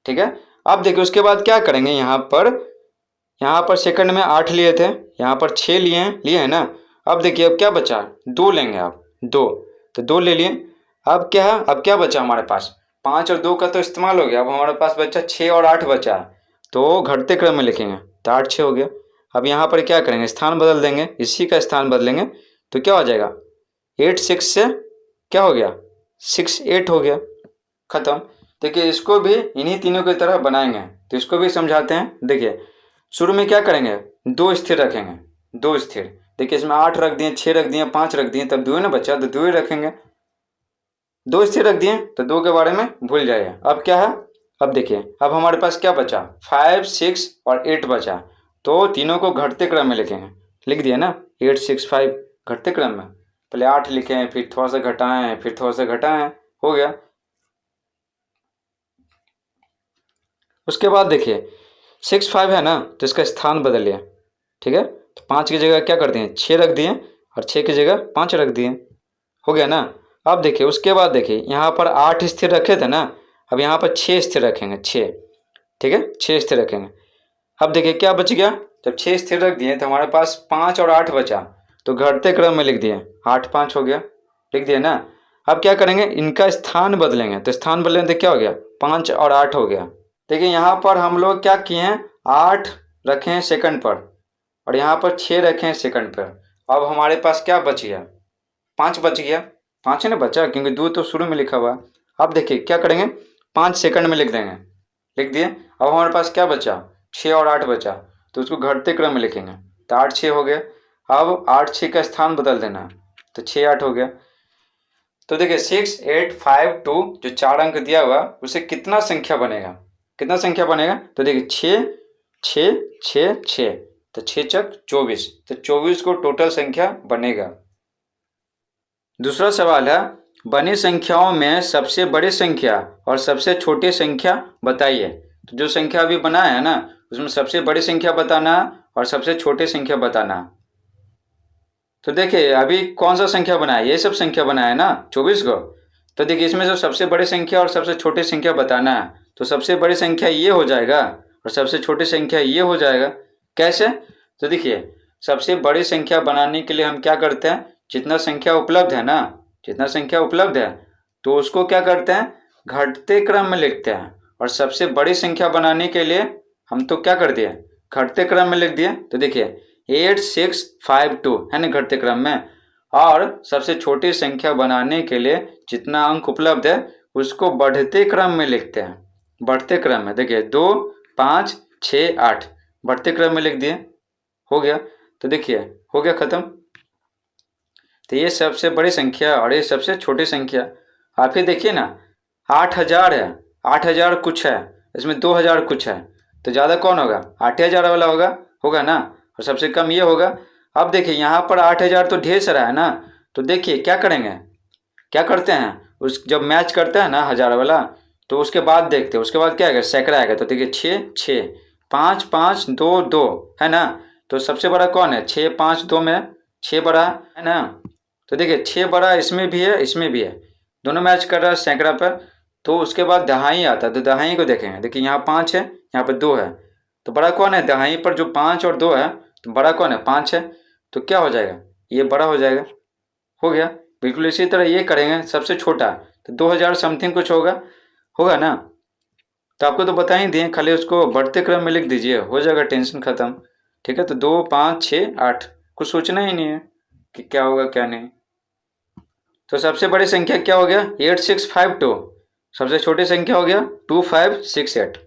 ठीक है। अब देखिए उसके बाद क्या करेंगे, यहाँ पर सेकंड में 8 लिए थे, यहाँ पर 6 लिए हैं ना। अब देखिए अब क्या बचा, 2 लेंगे आप, 2, तो 2 ले लिए। अब क्या है, अब क्या बचा हमारे पास, 5 और 2 का तो इस्तेमाल हो गया, अब हमारे पास बचा 6 और 8 बचा, तो घटते क्रम में लिखेंगे, तो 8 6 हो गया। अब यहाँ पर क्या करेंगे, स्थान बदल देंगे, इसी का स्थान बदलेंगे, तो क्या हो जाएगा, 8 6 से क्या हो गया, 6 8 हो गया, खत्म। देखिए इसको भी इन्हीं तीनों की तरह बनाएंगे, तो इसको भी समझाते हैं। देखिए शुरू में क्या करेंगे, 2 स्थिर रखेंगे, 2 स्थिर। देखिए इसमें 8 रख दिए, 6 रख दिए, 5 रख दिए, तब 2 ना बचा, तो 2 ही रखेंगे। 2 स्थिर रख दिए तो 2 के बारे में भूल जाइए। अब क्या है, अब देखिए अब हमारे पास क्या बचा, 5 6 और 8 बचा, तो तीनों को घटते क्रम में लिखेंगे। लिख दिए ना, 8 6 5 घटते क्रम में, पहले 8 लिखे, फिर थोड़ा सा घटाएं, फिर थोड़ा सा घटाएं, हो गया। उसके बाद देखिए 6 5 है ना, तो इसका स्थान बदल लिया, ठीक है। तो 5 की जगह क्या कर दिए, 6 रख दिए, और 6 की जगह 5 रख दिए, हो गया ना। अब देखिए उसके बाद देखिए यहाँ पर 8 स्थिर रखे थे ना, अब यहाँ पर 6 स्थिर रखेंगे, 6, ठीक है, 6 स्थिर रखेंगे। अब देखिए क्या बच गया, जब 6 स्थिर रख दिए तो हमारे पास 5 और 8 बचा, तो घटते क्रम में लिख दिए, 8 5 हो गया, लिख दिए ना। अब क्या करेंगे, इनका स्थान बदलेंगे, तो स्थान बदलेंगे तो क्या हो गया, 5 और 8 हो गया। देखिए यहाँ पर हम लोग क्या किए हैं, 8 रखे हैं सेकंड पर, और यहाँ पर 6 रखे हैं सेकंड पर। अब हमारे पास क्या बच गया, 5 बच गया, 5 है ना बचा, क्योंकि 2 तो शुरू में लिखा हुआ। अब देखिए क्या करेंगे, 5 सेकंड में लिख देंगे, लिख दिए। अब हमारे पास क्या बचा, 6 और 8 बचा, तो उसको घटते क्रम में लिखेंगे, तो 8 6 हो गया। अब 8 6 का स्थान बदल देना है, तो 6 8 हो गया। तो देखिए 6 8 5 2 जो 4 अंक दिया हुआ उसे कितना संख्या बनेगा, कितना संख्या बनेगा, तो देखिए 6 6 6 6, तो 6 चक 24, तो 24 को टोटल संख्या बनेगा। दूसरा सवाल है, बनी संख्याओं में सबसे बड़ी संख्या और सबसे छोटी संख्या बताइए। तो जो संख्या अभी बनाया है ना, उसमें सबसे बड़ी संख्या बताना और सबसे छोटी संख्या बताना। तो देखिए अभी कौन सा संख्या बनाया, ये सब संख्या बनाया है ना 24 को। तो देखिए इसमें जो सबसे बड़ी संख्या और सबसे छोटी संख्या बताना है, तो सबसे बड़ी संख्या ये हो जाएगा और सबसे छोटी संख्या ये हो जाएगा। कैसे, तो देखिए सबसे बड़ी संख्या बनाने के लिए हम क्या करते हैं, जितना संख्या उपलब्ध है ना, जितना संख्या उपलब्ध है तो उसको क्या करते हैं, घटते क्रम में लिखते हैं। और सबसे बड़ी संख्या बनाने के लिए हम तो क्या कर दिए, घटते क्रम में लिख दिए। तो देखिए 8 6 5 2 है ना घटते क्रम में, और सबसे छोटी संख्या बनाने के लिए जितना अंक उपलब्ध है उसको बढ़ते क्रम में लिखते हैं, बढ़ते क्रम में। देखिए 2 5 6 8 बढ़ते क्रम में लिख दिए, हो गया। तो देखिए हो गया खत्म। तो ये सबसे बड़ी संख्या और ये सबसे छोटी संख्या। आप ही देखिए ना, 8000 है, 8000 कुछ है, इसमें 2000 कुछ है, तो ज़्यादा कौन होगा, 8000 वाला होगा, होगा ना, और सबसे कम ये होगा। अब देखिए यहाँ पर 8000 तो ढेर सारा है ना, तो देखिए क्या करेंगे, क्या करते हैं, उस जब मैच करते हैं ना 1000 वाला, तो उसके बाद देखते हैं, उसके बाद क्या आएगा, सैकड़ा आएगा। तो देखिए 6 6 5 5 2 2 है ना, तो सबसे बड़ा कौन है, 6 5 2 में 6 बड़ा है ना। तो देखिए 6 बड़ा इसमें भी है, इसमें भी है, दोनों मैच कर रहा है सैकड़ा पर। तो उसके बाद दहाई आता है, तो दहाई को देखेंगे। देखिए यहाँ 5 है, यहाँ पर 2 है, तो बड़ा कौन है, दहाई पर जो 5 और 2 है, तो बड़ा कौन है, 5 है, तो क्या हो जाएगा, ये बड़ा हो जाएगा, हो गया। बिल्कुल इसी तरह ये करेंगे, सबसे छोटा तो 2000 समथिंग कुछ होगा, होगा ना। तो आपको तो बता ही दिए, खाली उसको बढ़ते क्रम में लिख दीजिए, हो जाएगा, टेंशन खत्म। ठीक है, तो 2 5 6 8, कुछ सोचना ही नहीं है कि क्या होगा क्या नहीं। तो सबसे बड़ी संख्या क्या हो गया, 8 6 5 2, सबसे छोटी संख्या हो गया 2 5 6 8।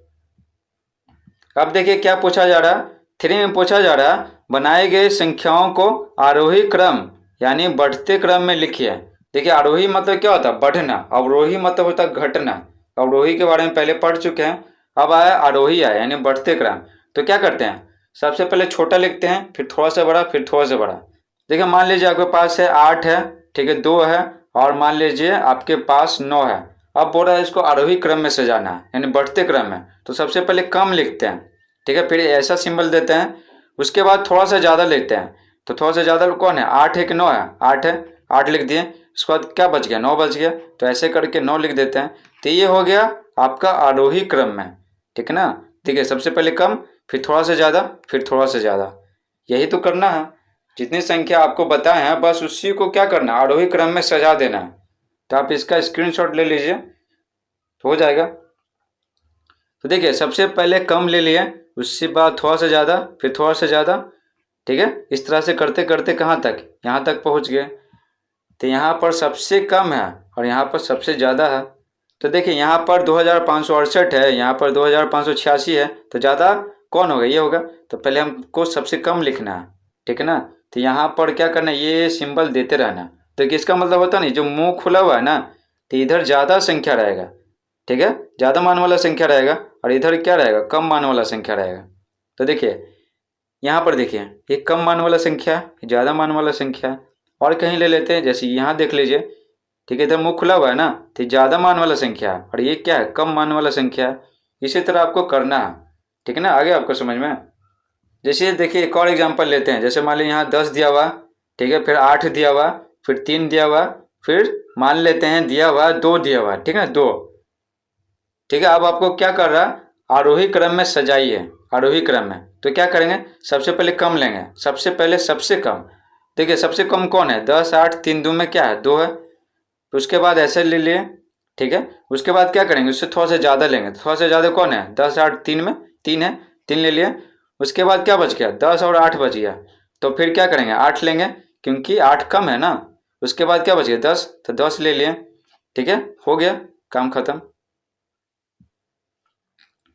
अब देखिए क्या पूछा जा रहा है, 3 में पूछा जा रहा है, बनाए गए संख्याओं को आरोही क्रम यानी बढ़ते क्रम में लिखिए। देखिए आरोही मतलब क्या होता है, बढ़ना, अवरोही मतलब होता है घटना। अवरोही के बारे में पहले पढ़ चुके हैं, अब आया आरोही आया यानी बढ़ते क्रम। तो क्या करते हैं, सबसे पहले छोटा लिखते हैं, फिर थोड़ा सा बड़ा, फिर थोड़ा सा बड़ा। देखिए मान लीजिए आपके पास है 8 है, ठीक है, 2 है, और मान लीजिए आपके पास 9 है। अब बोल रहा है इसको आरोही क्रम में सजाना है यानी बढ़ते क्रम में, तो सबसे पहले कम लिखते हैं, ठीक है, फिर ऐसा सिंबल देते हैं, उसके बाद थोड़ा सा ज़्यादा लेते हैं। तो थोड़ा सा ज़्यादा कौन है, 8 है कि 9 है, 8 है, 8 लिख दिए। उसके बाद क्या बच गया, 9 बच गया, तो ऐसे करके 9 लिख देते हैं। तो ये हो गया आपका आरोही क्रम में, ठीक है ना। ठीक है, सबसे पहले कम, फिर थोड़ा सा ज़्यादा, फिर थोड़ा सा ज़्यादा, यही तो करना है। जितनी संख्या आपको बताए हैं बस उसी को क्या करना, आरोही क्रम में सजा देना है। तो आप इसका स्क्रीनशॉट ले लीजिए, तो हो जाएगा। तो देखिए सबसे पहले कम ले लिए, उसके बाद थोड़ा सा ज़्यादा, फिर थोड़ा सा ज़्यादा, ठीक है। इस तरह से करते करते कहाँ तक, यहाँ तक पहुँच गए। तो यहाँ पर सबसे कम है और यहाँ पर सबसे ज़्यादा है। तो देखिए यहाँ पर 2568 है, यहाँ पर 2586 है, तो ज़्यादा कौन होगा, ये होगा। तो पहले हमको सबसे कम लिखना है, ठीक है ना। तो यहाँ पर क्या करना है, ये सिंबल देते रहना। तो इसका मतलब होता नहीं, जो मुंह खुला हुआ है ना, तो इधर ज़्यादा संख्या रहेगा, ठीक है, ज़्यादा मान वाला संख्या रहेगा, और इधर क्या रहेगा, कम मान वाला संख्या रहेगा। तो देखिए यहाँ पर देखिए, ये कम मान वाला संख्या, ज़्यादा मान वाला संख्या। और कहीं ले लेते हैं, जैसे यहाँ देख लीजिए, ठीक है, इधर मुंह खुला हुआ है ना, तो ज़्यादा मान वाला संख्या है, और ये क्या है, कम मान वाला संख्या है। इसी तरह आपको करना है, ठीक है ना। आगे आपको समझ में। जैसे देखिए एक और एग्जांपल लेते हैं, जैसे मान लीजिए यहाँ 10 दिया हुआ, ठीक है, फिर 8 दिया हुआ, फिर 3 दिया हुआ, फिर मान लेते हैं दिया हुआ 2 दिया हुआ, ठीक है, 2, ठीक है। अब आपको क्या कर रहा है, आरोही क्रम में सजाइए, आरोही क्रम में। तो क्या करेंगे, सबसे पहले कम लेंगे, सबसे पहले सबसे कम। देखिए सबसे कम कौन है, 10, 8, 3 2 में क्या है, 2 है। तो उसके बाद ऐसे ले लिए, ठीक है। उसके बाद क्या करेंगे, उससे थोड़ा सा ज़्यादा लेंगे। थोड़ा सा ज़्यादा कौन है, 10, 8, 3 में 3 है, 3 ले लिए। उसके बाद क्या बच गया, 10 और 8 बच गया। तो फिर क्या करेंगे, 8 लेंगे, क्योंकि 8 कम है ना। उसके बाद क्या बच गया, 10, तो 10 ले लिए, ठीक है, हो गया, काम खत्म।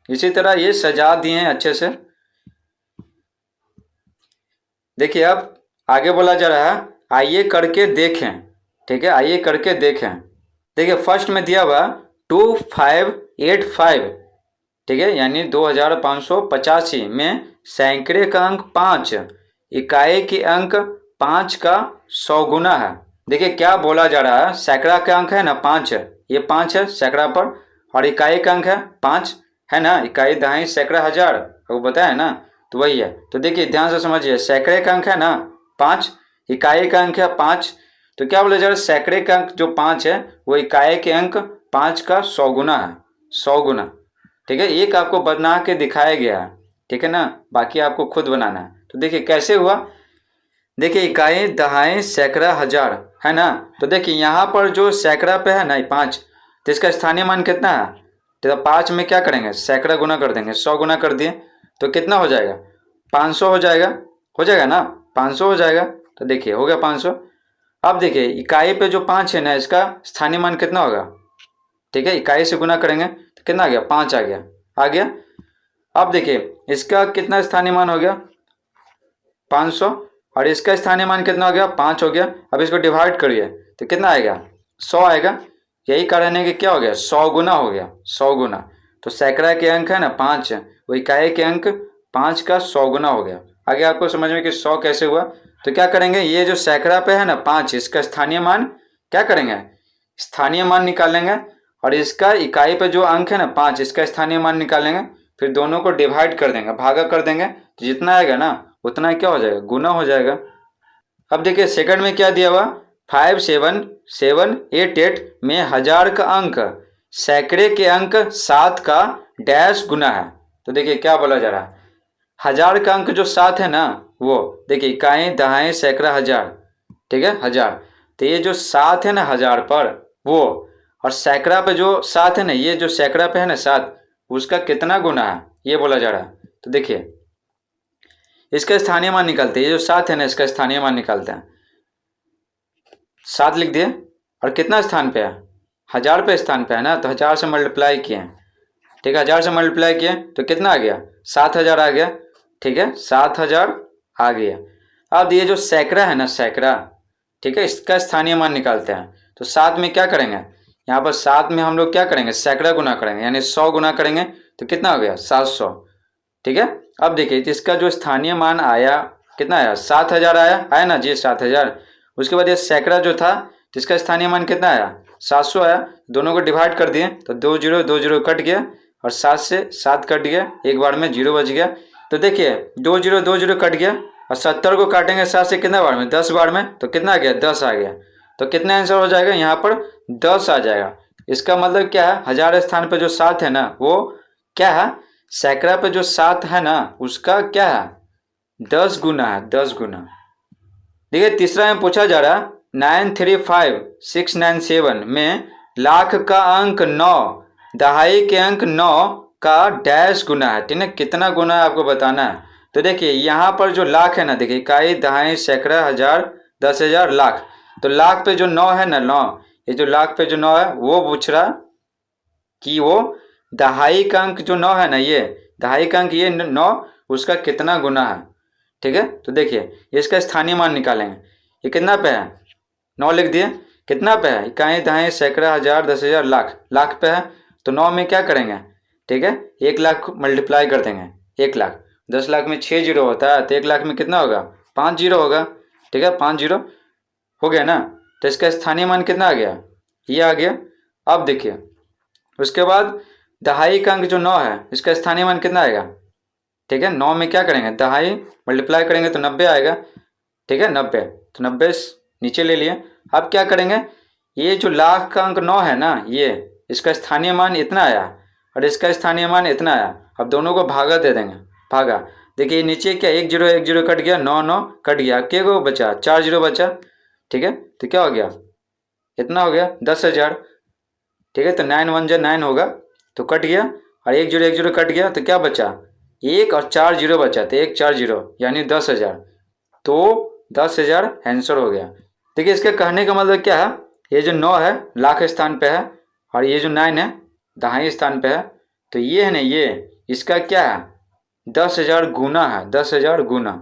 इसी तरह ये सजा दिए हैं अच्छे से। देखिए अब आगे बोला जा रहा है, आइए करके देखें, ठीक है, आइए करके देखें। देखिए फर्स्ट में दिया हुआ 2585, ठीक है, यानी 2585 में सैकड़े का अंक 5, इकाई के अंक 5 का 100 गुना है। देखिए क्या बोला जा रहा है, सैकड़ा का अंक है ना 5, ये 5 है सैकड़ा पर, और इकाई का अंक है 5, है ना, इकाई दहाई सैकड़ा हजार, वो बताया ना, तो वही है। तो देखिए ध्यान से समझिए, सैकड़े का अंक है ना 5, इकाई का अंक है 5, तो क्या बोला जा रहा है, सैकड़े का अंक जो 5 है वो इकाई के अंक 5 का 100 गुना है, 100 गुना, ठीक है। एक आपको बना के दिखाया गया है, ठीक है ना, बाकी आपको खुद बनाना है। तो देखिए कैसे हुआ, देखिए इकाई दहाई सैकड़ा हजार, है ना। तो देखिए यहाँ पर जो सैकड़ा पे है ना 5, तो इसका स्थानीय मान कितना है, तो 5 में क्या करेंगे, सैकड़ा गुना कर देंगे, 100 गुना कर दिए, तो कितना हो जाएगा, 500 हो जाएगा ना, 500 हो जाएगा। तो देखिए हो गया 500। अब देखिए इकाई पे जो 5 है ना, इसका स्थानीय मान कितना होगा, ठीक है, इकाई से गुना करेंगे तो कितना आ गया, 5 आ गया, आ गया। अब देखिए इसका कितना स्थानीय मान हो गया, 500, और इसका स्थानीय मान कितना हो गया, 5 हो गया। अब इसको डिवाइड करिए तो कितना आएगा, 100 आएगा। यही कारण है कि क्या हो गया, 100 गुना हो गया, 100 गुना। तो सैकड़ा के अंक है ना 5, वो इकाई के अंक 5 का 100 गुना हो गया। आगे आपको समझ में कि 100 कैसे हुआ। तो क्या करेंगे, ये जो सैकड़ा पे है ना 5, इसका स्थानीय मान क्या करेंगे, स्थानीय मान निकालेंगे, और इसका इकाई पे जो अंक है ना 5, इसका स्थानीय मान निकालेंगे, फिर दोनों को डिवाइड कर देंगे, भागा कर देंगे, तो जितना आएगा ना उतना क्या हो जाएगा, गुना हो जाएगा। अब देखिए सेकंड में क्या दिया हुआ, 57788 में हजार का अंक सैकड़े के अंक 7 का डैश गुना है। तो देखिए क्या बोला जा रहा है, हजार का अंक जो 7 है ना, वो देखिए इकाई दहाई सैकड़ा हजार, ठीक है, हजार। तो ये जो 7 है ना हजार पर वो, और सैकड़ा पे जो 7 है ना, ये जो सैकड़ा पे है ना 7, उसका कितना गुना है, ये बोला जा रहा है। तो देखिए इसका स्थानीय मान निकालते हैं, ये जो 7 है ना, इसका स्थानीय मान निकालते हैं। 7 लिख दिए, और कितना स्थान पे है, हजार पे स्थान पे है ना, तो हजार से मल्टीप्लाई किए, ठीक है, हजार से मल्टीप्लाई किए तो कितना आ गया, 7000 आ गया, ठीक है, 7000 आ गया। अब ये जो सैकड़ा है ना सैकड़ा, ठीक है, इसका स्थानीय मान निकालते हैं। तो 7 में क्या करेंगे, यहाँ पर 7 में हम लोग क्या करेंगे, सैकड़ा गुना करेंगे, यानी 100 गुना करेंगे, तो कितना हो गया, 700, ठीक है। अब देखिए इसका जो स्थानीय मान आया कितना आया, 7000 आया ना जी, 7000। उसके बाद ये सैकड़ा जो था, जिसका स्थानीय मान कितना आया, 700 आया। दोनों को डिवाइड कर दिए तो 2 जीरो 2 जीरो कट गया, और 7 से 7 कट गया, एक बार में 0 बच गया। तो देखिए 2 जीरो 2 जीरो कट गया, और 70 को काटेंगे 7 से कितना बार में, 10 बार में, तो कितना आ गया, 10 आ गया। तो कितना आंसर हो जाएगा, यहाँ पर 10 आ जाएगा। इसका मतलब क्या है, हजार स्थान पर जो 7 है ना, वो क्या है, सैकड़ा पे जो 7 है ना, उसका क्या है, 10 गुना है, 10 गुना, देखिए तीसरा में पूछा जा रहा 935697 में लाख का अंक 9, दहाई के अंक 9 का डैश गुना है, ठीक है, कितना गुना है आपको बताना है। तो देखिए यहाँ पर जो लाख है ना, देखिए इकाई, दहाई, सैकड़ा, हजार, 10,000, लाख। तो लाख पे जो 9 है ना, 9, ये जो लाख पे जो 9 है वो पूछ रहा कि वो दहाई का अंक जो 9 है ना, ये दहाई का अंक ये 9, उसका कितना गुना है, ठीक है। तो देखिए इसका स्थानीय मान निकालेंगे। ये कितना पे है, 9 लिख दिए, कितना पे है, इकाई, दहाई, सैकड़ा, हजार, 10,000, लाख। लाख पे है तो 9 में क्या करेंगे, ठीक है, 1 लाख मल्टीप्लाई कर देंगे। 1 लाख, 10 लाख में 6 जीरो होता है, तो 1 लाख में कितना होगा, 5 जीरो होगा, ठीक है, 5 जीरो हो गया ना। तो इसका स्थानीय मान कितना आ गया, ये आ गया। अब देखिए उसके बाद दहाई का अंक जो 9 है, इसका स्थानीय मान कितना आएगा, ठीक है। 9 में क्या करेंगे, दहाई मल्टीप्लाई करेंगे तो 90 आएगा, ठीक है, 90। तो 90 नीचे ले लिए। अब क्या करेंगे, ये जो लाख का अंक 9 है ना, ये इसका स्थानीय मान इतना आया और इसका स्थानीय मान इतना आया। अब दोनों को भागा दे देंगे, भागा। देखिए नीचे क्या, 1 जीरो 1 जीरो कट गया, 9 9 कट गया, क्या को बचा, 4 जीरो बचा, ठीक है। तो क्या हो गया, इतना हो गया 10,000, ठीक है। तो 9 1 जा 9 होगा, तो कट गया, और 1 जीरो 1 जीरो कट गया, तो क्या बचा, 1 और 4 जीरो बचा, तो 1 4 जीरो यानी 10,000। तो 10,000 आंसर हो गया। देखिए इसके कहने का मतलब क्या है, ये जो 9 है लाख स्थान पे है और ये जो 9 है दहाई स्थान पे है, तो ये है ना, ये इसका क्या है, 10,000 गुना है, 10,000 गुना।